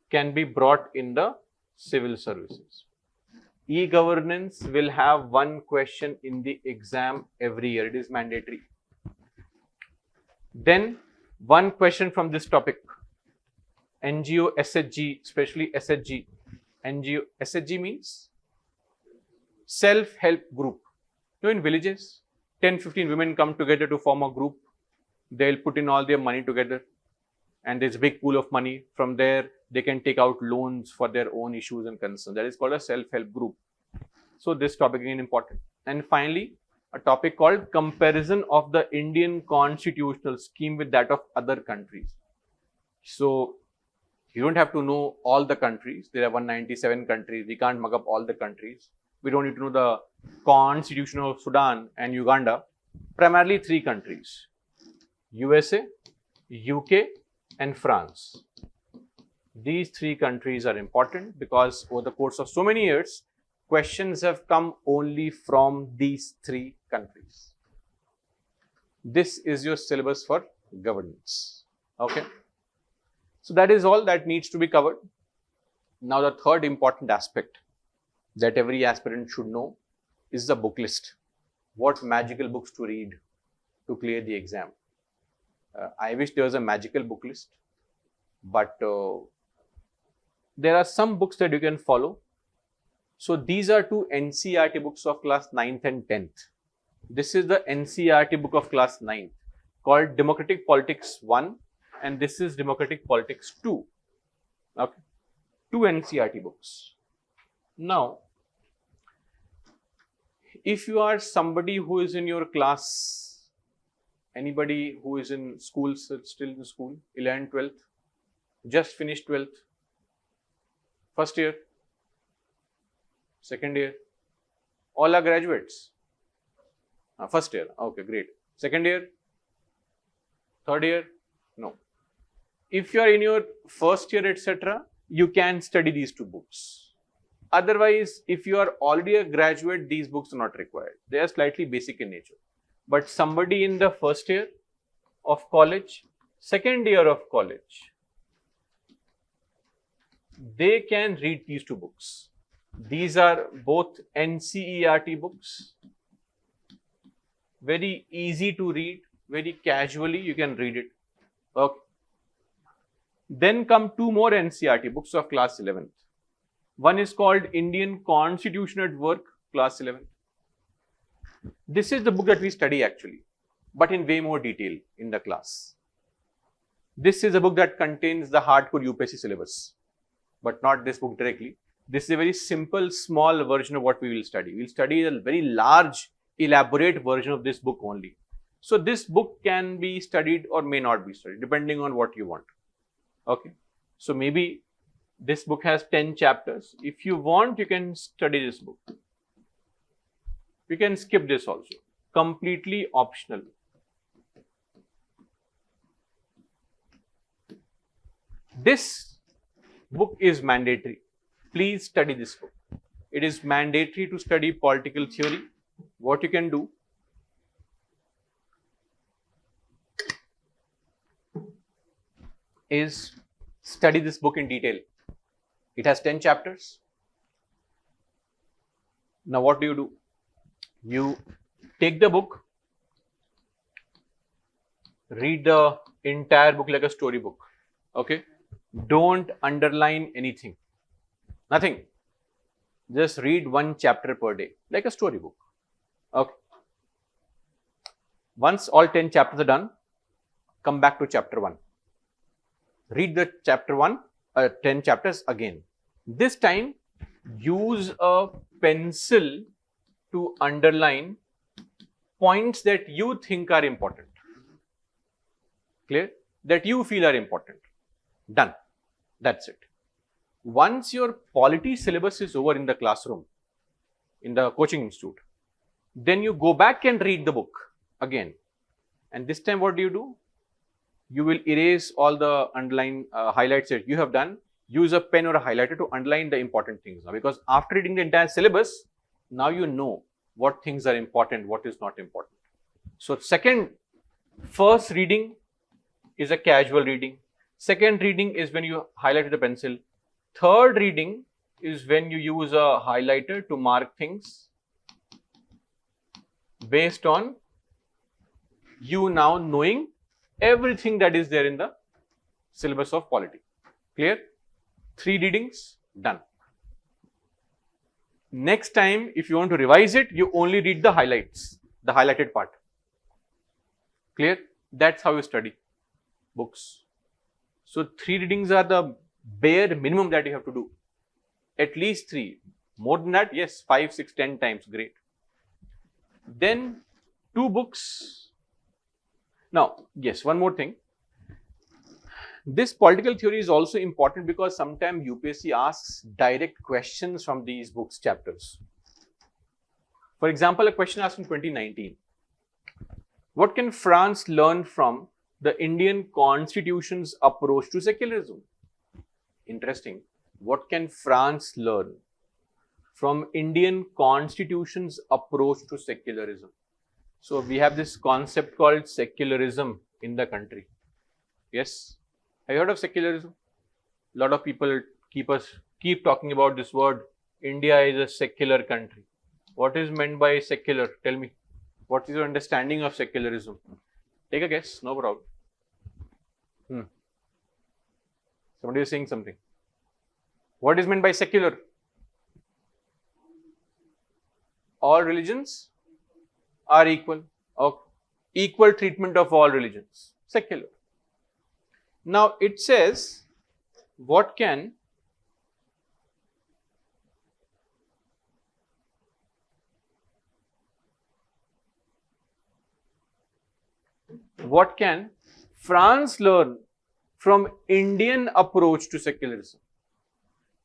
can be brought in the civil services? E-governance will have one question in the exam every year. It is mandatory. Then one question from this topic. NGO, SHG, especially SHG. NGO, SHG means self-help group. You know, in villages, 10-15 women come together to form a group. They'll put in all their money together, and there's a big pool of money. From there, they can take out loans for their own issues and concerns. That is called a self-help group. So this topic is important. And finally, a topic called comparison of the Indian constitutional scheme with that of other countries. So you don't have to know all the countries. There are 197 countries. We can't mug up all the countries. We don't need to know the constitution of Sudan and Uganda. Primarily 3 countries: USA, UK, and France. These 3 countries are important because over the course of so many years, questions have come only from these 3 countries. This is your syllabus for governance. Okay. So that is all that needs to be covered. Now the third important aspect that every aspirant should know is the book list. What magical books to read to clear the exam. I wish there was a magical book list, but there are some books that you can follow. So these are two NCERT books of class 9th and 10th. This is the NCERT book of class 9th called Democratic Politics 1 and this is Democratic Politics 2. Okay, two NCERT books. Now, if you are somebody who is in your class, anybody who is in school, still in school, 11th, 12th, just finished 12th, first year, second year, all are graduates. First year, okay, great. Second year, third year, no. If you are in your first year, etc., you can study these two books. Otherwise, if you are already a graduate, these books are not required. They are slightly basic in nature. But somebody in the first year of college, second year of college, they can read these two books. These are both NCERT books. Very easy to read, very casually you can read it. Okay. Then come two more NCERT books of class 11th. One is called Indian Constitution at Work, class 11th. This is the book that we study actually, but in way more detail in the class. This is a book that contains the hardcore UPSC syllabus, but not this book directly. This is a very simple, small version of what we will study. We will study a very large, elaborate version of this book only. So this book can be studied or may not be studied, depending on what you want. Okay. So maybe this book has 10 chapters. If you want, you can study this book. You can skip this also. Completely optional. This book is mandatory. Please study this book. It is mandatory to study political theory. What you can do, is study this book in detail. It has 10 chapters. Now what do? You take the book, read the entire book like a storybook. Okay? Don't underline anything. Nothing. Just read one chapter per day, like a storybook. Okay. Once all 10 chapters are done, come back to chapter 1. Read the chapter 1, 10 chapters again. This time, use a pencil to underline points that you think are important. Clear? That you feel are important. Done. That's it. Once your polity syllabus is over in the classroom, in the coaching institute, then you go back and read the book again. And this time what do? You will erase all the underline highlights that you have done. Use a pen or a highlighter to underline the important things now, because after reading the entire syllabus, now you know what things are important, what is not important. So first reading is a casual reading. Second reading is when you highlight with a pencil. Third reading is when you use a highlighter to mark things based on you now knowing everything that is there in the syllabus of polity. Clear? 3 readings, done. Next time, if you want to revise it, you only read the highlights, the highlighted part. Clear? That's how you study books. So 3 readings are the bare minimum that you have to do. At least 3. More than that, yes, 5, 6, 10 times, great. Then 2 books. Now, yes, one more thing. This political theory is also important because sometimes UPSC asks direct questions from these books chapters. For example, a question asked in 2019. What can France learn from the Indian Constitution's approach to secularism? Interesting. What can France learn from Indian Constitution's approach to secularism? So we have this concept called secularism in the country. Yes. Have you heard of secularism? A lot of people keep talking about this word. India is a secular country. What is meant by secular? Tell me. What is your understanding of secularism? Take a guess. No problem. Somebody is saying something. What is meant by secular? All religions are equal. Okay. Equal treatment of all religions. Secular. Now it says, what can France learn from Indian approach to secularism?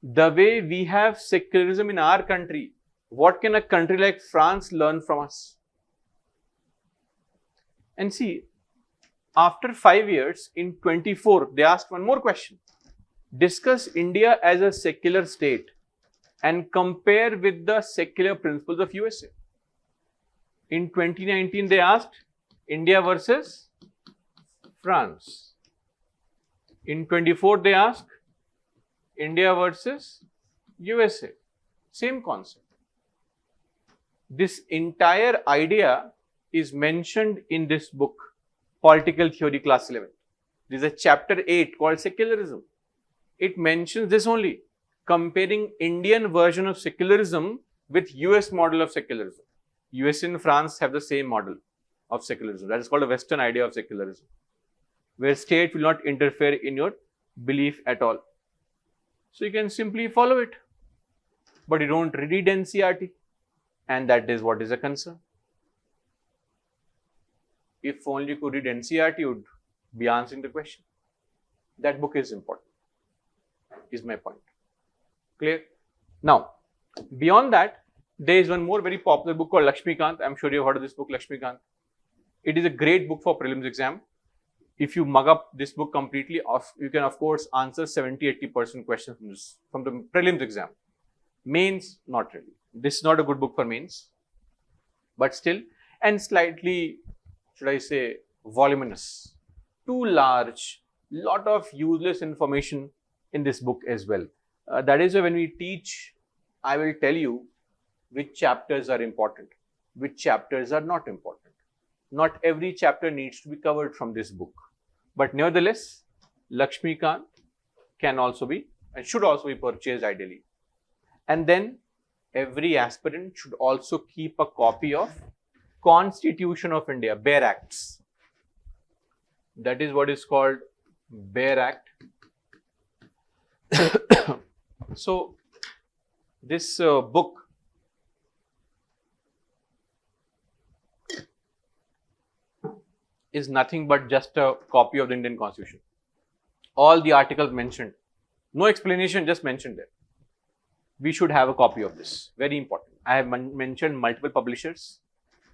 The way we have secularism in our country, what can a country like France learn from us? And see, after 5 years, in 24, they asked one more question. Discuss India as a secular state and compare with the secular principles of USA. In 2019, they asked India versus France. In 24, they asked India versus USA. Same concept. This entire idea is mentioned in this book, Political Theory, Class 11. This is a chapter 8 called Secularism. It mentions this only, comparing Indian version of secularism with US model of secularism. US and France have the same model of secularism. That is called a Western idea of secularism, where state will not interfere in your belief at all. So you can simply follow it, but you don't read NCERT, and that is what is a concern. If only you could read NCERT, you would be answering the question. That book is important, is my point. Clear? Now, beyond that, there is one more very popular book called Lakshmikant. I'm sure you've heard of this book, Lakshmikant. It is a great book for prelims exam. If you mug up this book completely, you can of course answer 70-80% questions from the prelims exam. Mains, not really. This is not a good book for mains, but still, and slightly, should I say, voluminous, too large, lot of useless information in this book as well. That is why when we teach, I will tell you which chapters are important, which chapters are not important. Not every chapter needs to be covered from this book. But nevertheless, Lakshmikant can also be and should also be purchased ideally. And then every aspirant should also keep a copy of Constitution of India, Bare Acts. That is what is called Bare Act. So, this book is nothing but just a copy of the Indian Constitution. All the articles mentioned, no explanation, just mentioned there. We should have a copy of this, very important. I have mentioned multiple publishers,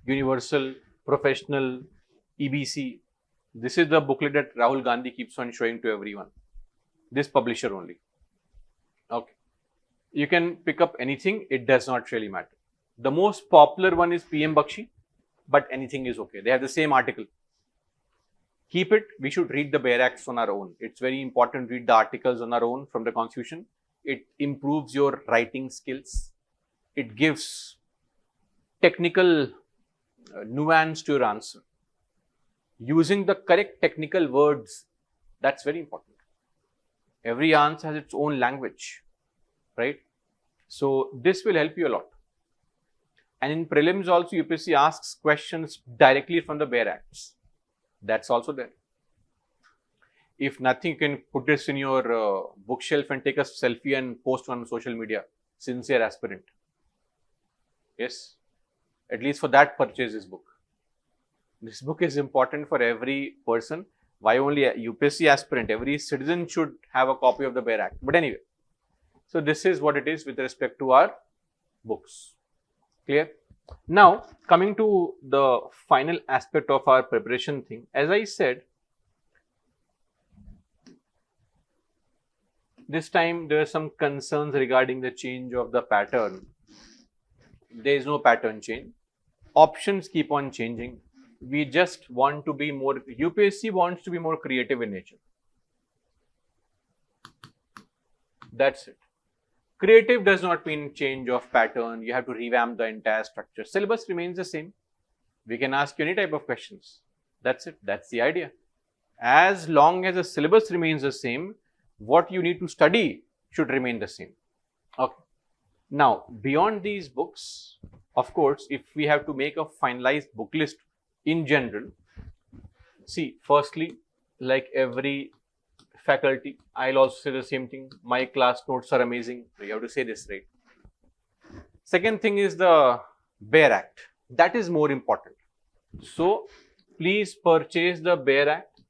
Universal, Professional, EBC. This is the booklet that Rahul Gandhi keeps on showing to everyone. This publisher only. Okay. You can pick up anything, it does not really matter. The most popular one is PM Bakshi, but anything is okay. They have the same article. Keep it. We should read the Bare Acts on our own. It's very important to read the articles on our own from the Constitution. It improves your writing skills. It gives technical nuance to your answer. Using the correct technical words, that's very important. Every answer has its own language, right? So this will help you a lot. And in prelims also, UPSC asks questions directly from the Bare Acts. That's also there. If nothing, you can put this in your bookshelf and take a selfie and post on social media. Sincere aspirant. Yes. At least for that, purchase this book. This book is important for every person. Why only a UPSC aspirant? Every citizen should have a copy of the Bare Act. But anyway, so this is what it is with respect to our books. Clear? Now, coming to the final aspect of our preparation thing, as I said, this time there are some concerns regarding the change of the pattern. There is no pattern change. Options keep on changing. We just want to be more, UPSC wants to be more creative in nature. That's it. Creative does not mean change of pattern. You have to revamp the entire structure. Syllabus remains the same. We can ask you any type of questions. That's it. That's the idea. As long as the syllabus remains the same, what you need to study should remain the same. Okay. Now, beyond these books, of course, if we have to make a finalized book list in general, see, firstly, like every faculty, I'll also say the same thing. My class notes are amazing. You have to say this, right? Second thing is the Bare Act. That is more important. So, please purchase the Bare Act.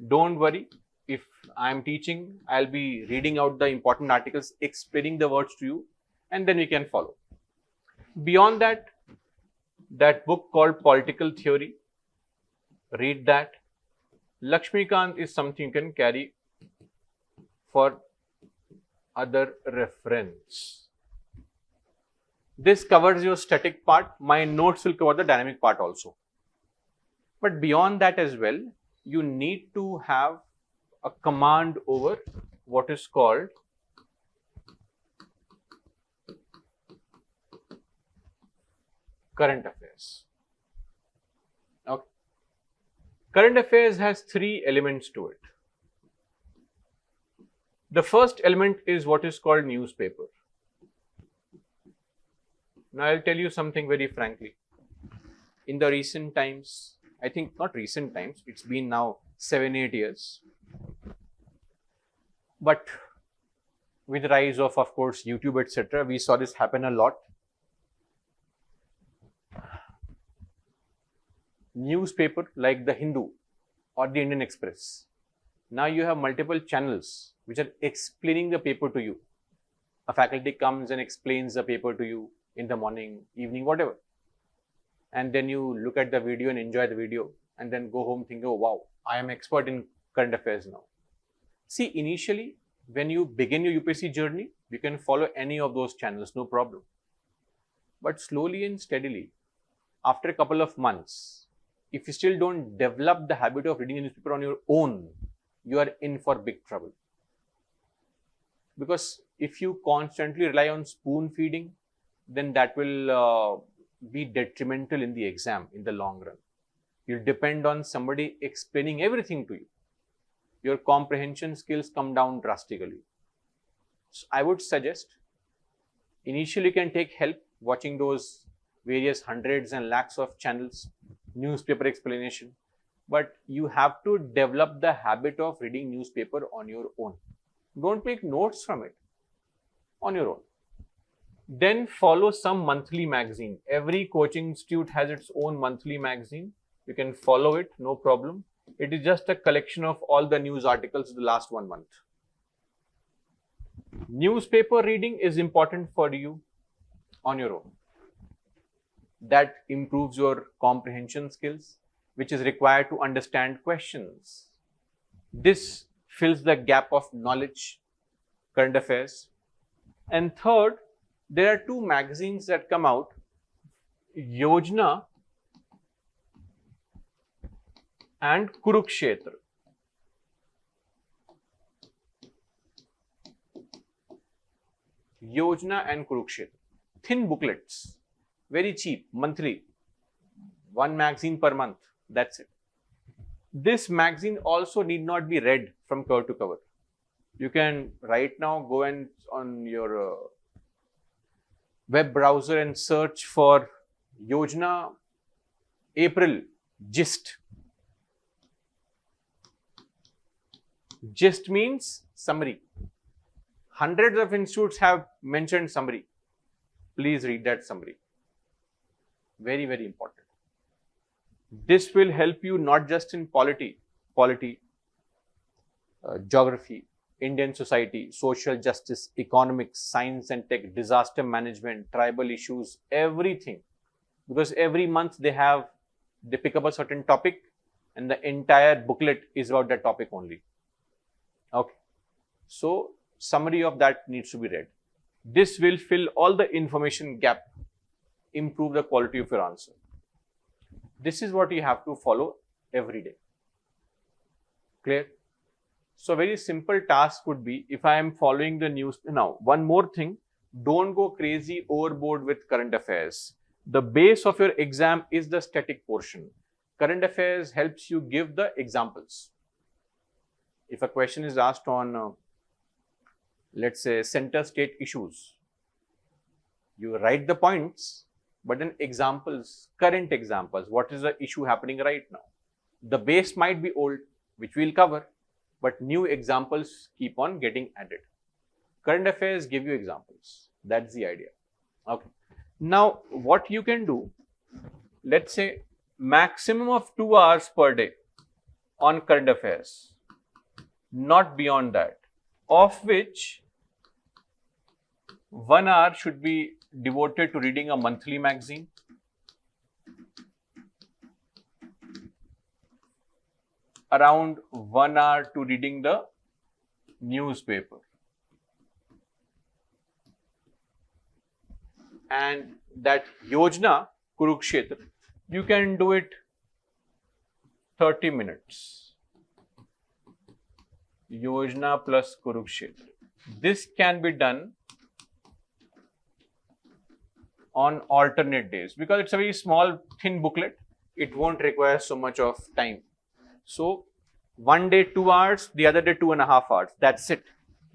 Don't worry. If I'm teaching, I'll be reading out the important articles, explaining the words to you, and then we can follow. Beyond that, that book called Political Theory, read that. Lakshmikant is something you can carry for other reference. This covers your static part. My notes will cover the dynamic part also. But beyond that as well, you need to have a command over what is called current affairs. Okay. Current affairs has three elements to it. The first element is what is called newspaper. Now, I'll tell you something very frankly. In the recent times, I think not recent times, it's been now 7-8 years. But with the rise of course, YouTube, etc., we saw this happen a lot. Newspaper like the Hindu or the Indian Express. Now you have multiple channels which are explaining the paper to you. A faculty comes and explains the paper to you in the morning, evening, whatever. And then you look at the video and enjoy the video and then go home thinking, oh wow, I am expert in current affairs now. See, initially, when you begin your UPSC journey, you can follow any of those channels, no problem. But slowly and steadily, after a couple of months, if you still don't develop the habit of reading a newspaper on your own, you are in for big trouble. Because if you constantly rely on spoon feeding, then that will be detrimental in the exam in the long run. You'll depend on somebody explaining everything to you. Your comprehension skills come down drastically. So I would suggest, initially you can take help watching those various hundreds and lakhs of channels, newspaper explanation, but you have to develop the habit of reading newspaper on your own. Don't make notes from it, on your own. Then follow some monthly magazine. Every coaching institute has its own monthly magazine. You can follow it, no problem. It is just a collection of all the news articles of the last 1 month. Newspaper reading is important for you on your own. That improves your comprehension skills, which is required to understand questions. This fills the gap of knowledge, current affairs. And third, there are 2 magazines that come out, Yojana and Kurukshetra. Yojana and Kurukshetra. Thin booklets, very cheap, monthly, 1 magazine per month, that's it. This magazine also need not be read from cover to cover. You can right now go and on your web browser and search for Yojana April gist. Gist means summary. Hundreds of institutes have mentioned summary. Please read that summary. Very, very important. This will help you not just in polity, geography, Indian society, social justice, economics, science and tech, disaster management, tribal issues, everything. Because every month they pick up a certain topic and the entire booklet is about that topic only. Okay. So, summary of that needs to be read. This will fill all the information gap, improve the quality of your answer. This is what you have to follow every day. Clear? So, a very simple task would be, if I am following the news. Now, one more thing, don't go crazy overboard with current affairs. The base of your exam is the static portion. Current affairs helps you give the examples. If a question is asked on, let's say center state issues. You write the points, but then examples, current examples, what is the issue happening right now? The base might be old, which we'll cover, but new examples keep on getting added. Current affairs give you examples. That's the idea. Okay. Now, what you can do, let's say maximum of 2 hours per day on current affairs, not beyond that, of which 1 hour should be devoted to reading a monthly magazine, around 1 hour to reading the newspaper, and that Yojana Kurukshetra, you can do it 30 minutes. Yojana plus Kurukshetra. This can be done on alternate days because it's a very small, thin booklet. It won't require so much of time. So, one day 2 hours, the other day 2.5 hours. That's it.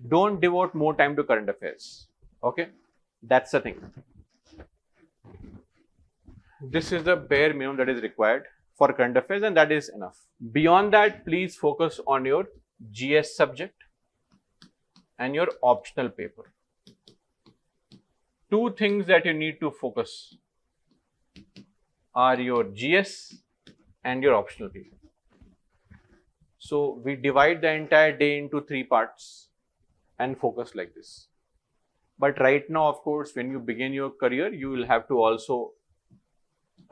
Don't devote more time to current affairs. Okay? That's the thing. This is the bare minimum that is required for current affairs, and that is enough. Beyond that, please focus on your GS subject and your optional paper. 2 things that you need to focus are your GS and your optional paper. So, we divide the entire day into 3 parts and focus like this. But right now, of course, when you begin your career, you will have to also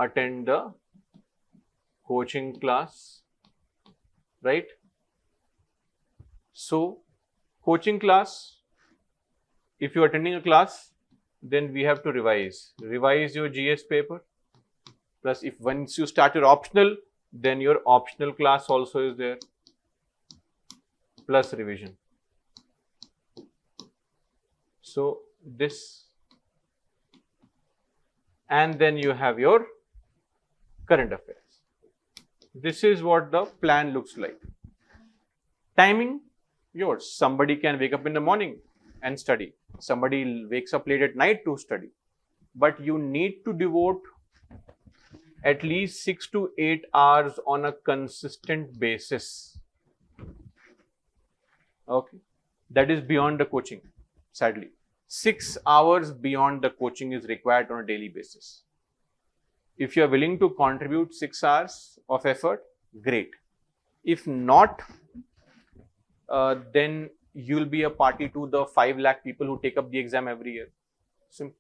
attend the coaching class, right? So, coaching class, if you are attending a class, then we have to revise your GS paper. Plus, if once you start your optional, then your optional class also is there, plus revision. So, this, and then you have your current affairs. This is what the plan looks like. Timing, yours. Somebody can wake up in the morning and study. Somebody wakes up late at night to study. But you need to devote at least 6 to 8 hours on a consistent basis. Okay. That is beyond the coaching, sadly. 6 hours beyond the coaching is required on a daily basis. If you are willing to contribute 6 hours of effort, great. If not, then you'll be a party to the 5 lakh people who take up the exam every year. Simple.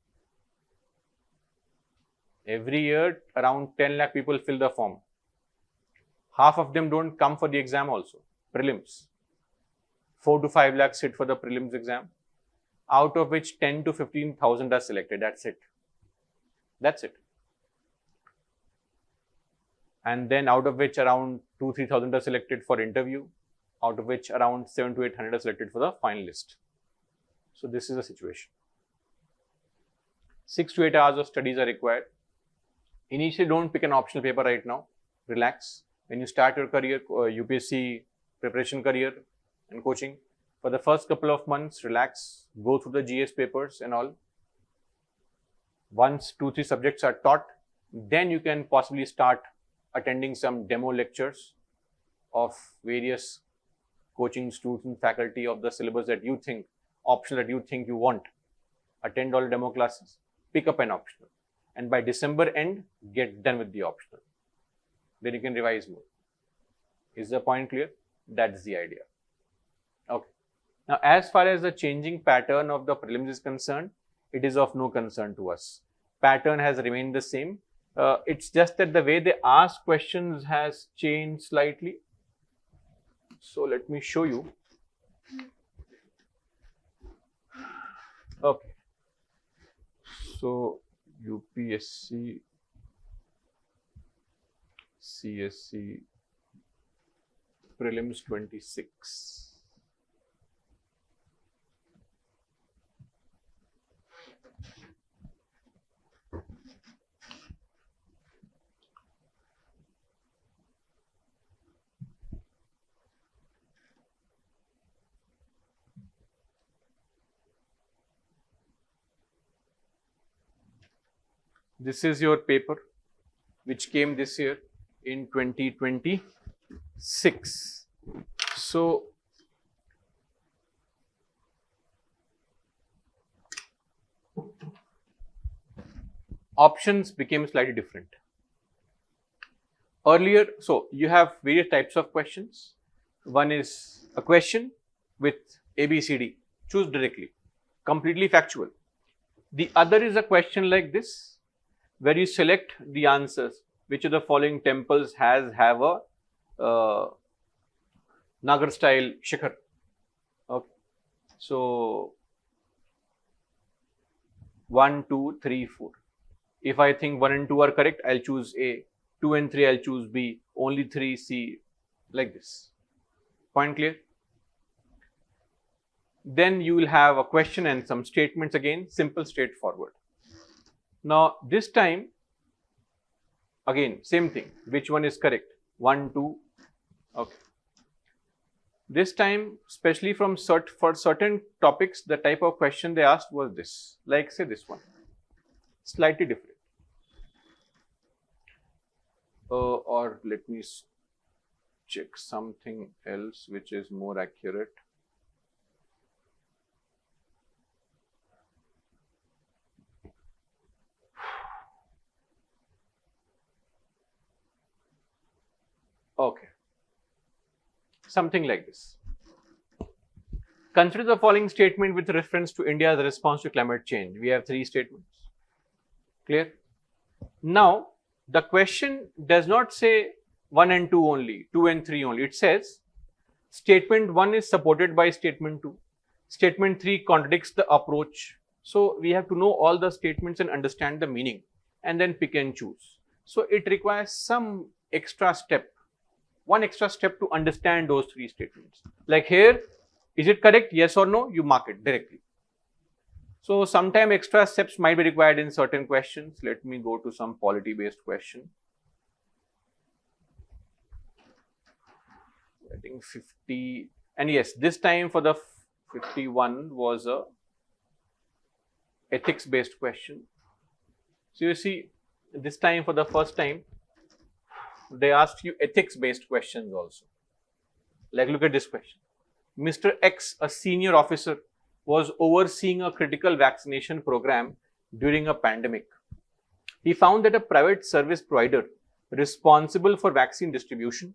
Every year, around 10 lakh people fill the form. Half of them don't come for the exam also, prelims. 4 to 5 lakhs sit for the prelims exam, out of which 10 to 15,000 are selected. That's it. That's it. And then out of which around 2-3,000 are selected for interview, out of which around 700 to 800 are selected for the finalist. So this is the situation. 6 to 8 hours of studies are required. Initially, don't pick an optional paper right now. Relax. When you start your career, UPSC preparation career and coaching, for the first couple of months, relax, go through the GS papers and all. Once 2-3 subjects are taught, then you can possibly start attending some demo lectures of various coaching students, faculty of the syllabus that you think, optional that you think you want. Attend all demo classes, pick up an optional. And by December end, get done with the optional. Then you can revise more. Is the point clear? That's the idea. Okay. Now, as far as the changing pattern of the prelims is concerned, it is of no concern to us. Pattern has remained the same. It's just that the way they ask questions has changed slightly. So, let me show you. Okay. So, UPSC CSE Prelims 26. This is your paper which came this year in 2026. So, options became slightly different. Earlier, so you have various types of questions. One is a question with A, B, C, D. Choose directly, completely factual. The other is a question like this, where you select the answers. Which of the following temples have a Nagar style shikhar? Okay. So 1, 2, 3, 4. If I think 1 and 2 are correct, I'll choose A. 2 and 3, I'll choose B. Only 3, C. Like this. Point clear? Then you will have a question and some statements again. Simple, straightforward. Now, this time, again, same thing. Which one is correct? 1, 2. Okay. This time, especially for certain topics, the type of question they asked was this. Like, say this one. Slightly different. Or let me check something else which is more accurate. Okay. Something like this. Consider the following statement with reference to India's response to climate change. We have 3 statements. Clear? Now, the question does not say 1 and 2 only, 2 and 3 only. It says statement 1 is supported by statement 2. Statement 3 contradicts the approach. So, we have to know all the statements and understand the meaning and then pick and choose. So, it requires some extra step, one extra step to understand those 3 statements. Like here, is it correct? Yes or no? You mark it directly. So, sometime extra steps might be required in certain questions. Let me go to some polity based question. I think 50, and yes, this time for the 51 was a ethics based question. So, you see, this time for the first time, they asked you ethics based questions also. Like, look at this question. Mr. X, a senior officer, was overseeing a critical vaccination program during a pandemic. He found that a private service provider responsible for vaccine distribution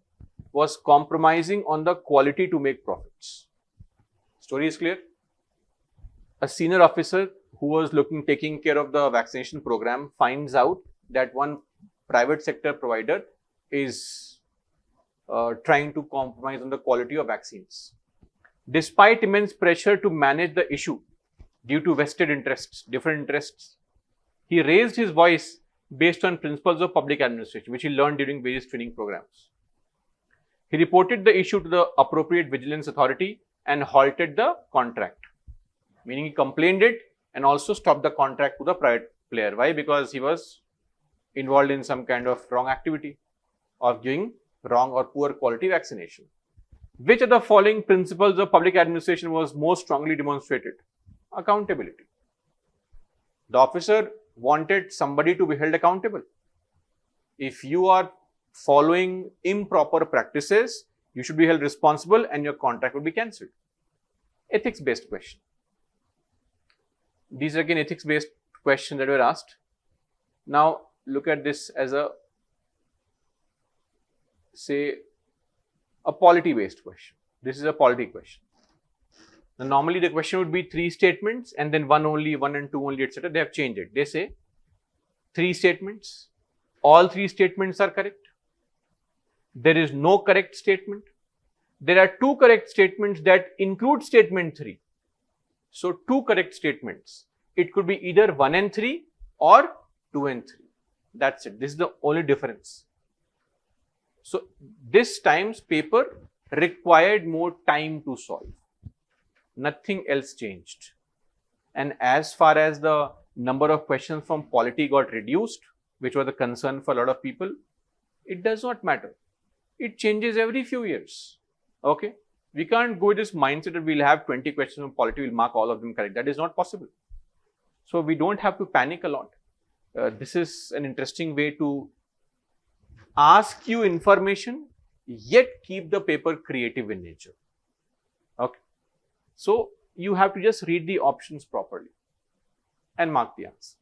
was compromising on the quality to make profits. Story is clear? A senior officer who was taking care of the vaccination program finds out that one private sector provider is trying to compromise on the quality of vaccines. Despite immense pressure to manage the issue due to vested interests, different interests, he raised his voice based on principles of public administration, which he learned during various training programs. He reported the issue to the appropriate vigilance authority and halted the contract, meaning he complained it and also stopped the contract to the private player. Why? Because he was involved in some kind of wrong activity of giving wrong or poor quality vaccination. Which of the following principles of public administration was most strongly demonstrated? Accountability. The officer wanted somebody to be held accountable. If you are following improper practices, you should be held responsible and your contract will be cancelled. Ethics based question. These are again ethics based questions that were asked. Now look at this as a, say, a polity based question. This is a polity question. Now, normally the question would be 3 statements and then 1 only, 1 and 2 only, etc. They have changed it. They say 3 statements. All 3 statements are correct. There is no correct statement. There are 2 correct statements that include statement 3. So 2 correct statements. It could be either 1 and 3 or 2 and 3. That's it. This is the only difference. So, this time's paper required more time to solve. Nothing else changed. And as far as the number of questions from polity got reduced, which was a concern for a lot of people, it does not matter. It changes every few years. Okay? We can't go with this mindset that we'll have 20 questions from polity, we'll mark all of them correct. That is not possible. So, we don't have to panic a lot. this is an interesting way to ask you information, yet keep the paper creative in nature. Okay. So you have to just read the options properly and mark the answer.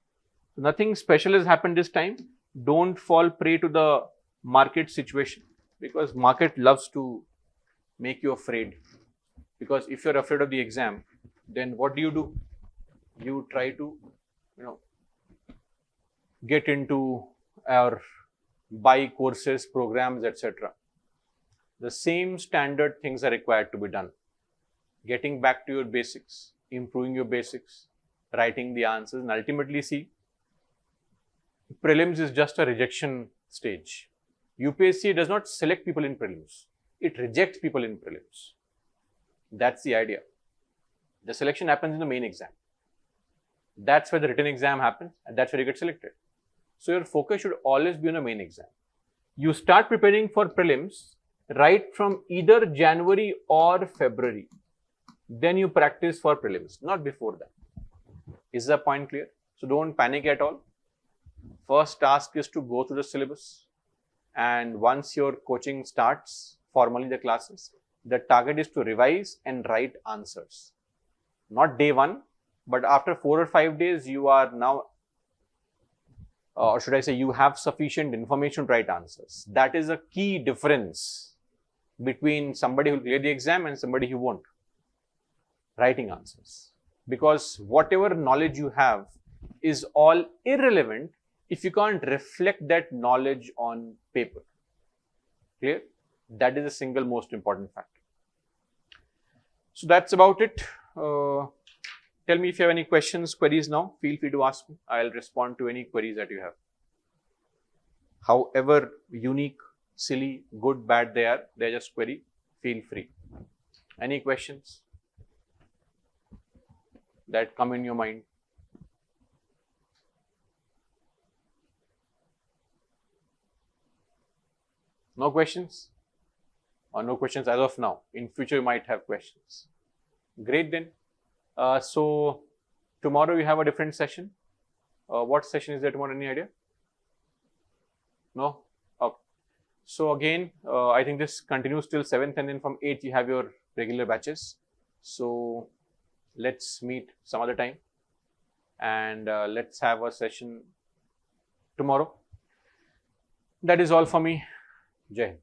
So nothing special has happened this time. Don't fall prey to the market situation, because market loves to make you afraid. Because if you're afraid of the exam, then what do? You try to, get into or buy courses, programs, etc. The same standard things are required to be done. Getting back to your basics, improving your basics, writing the answers, and ultimately see, prelims is just a rejection stage. UPSC does not select people in prelims. It rejects people in prelims. That's the idea. The selection happens in the main exam. That's where the written exam happens, and that's where you get selected. So your focus should always be on the main exam. You start preparing for prelims right from either January or February. Then you practice for prelims, not before that. Is the point clear? So don't panic at all. First task is to go through the syllabus. And once your coaching starts, formally the classes, the target is to revise and write answers. Not day one, but after 4 or 5 days, you are now, or should I say, you have sufficient information to write answers. That is a key difference between somebody who will clear the exam and somebody who won't. Writing answers. Because whatever knowledge you have is all irrelevant if you can't reflect that knowledge on paper. Clear? That is the single most important factor. So that's about it. Tell me if you have any questions, queries now. Feel free to ask me. I'll respond to any queries that you have. However unique, silly, good, bad they're just query. Feel free. Any questions that come in your mind? No questions? Or no questions as of now? In future you might have questions. Great then. So tomorrow we have a different session. What session is there tomorrow? Any idea? No? Okay. So again, I think this continues till 7th, and then from 8th you have your regular batches. So let's meet some other time, and let's have a session tomorrow. That is all for me. Jai Hind.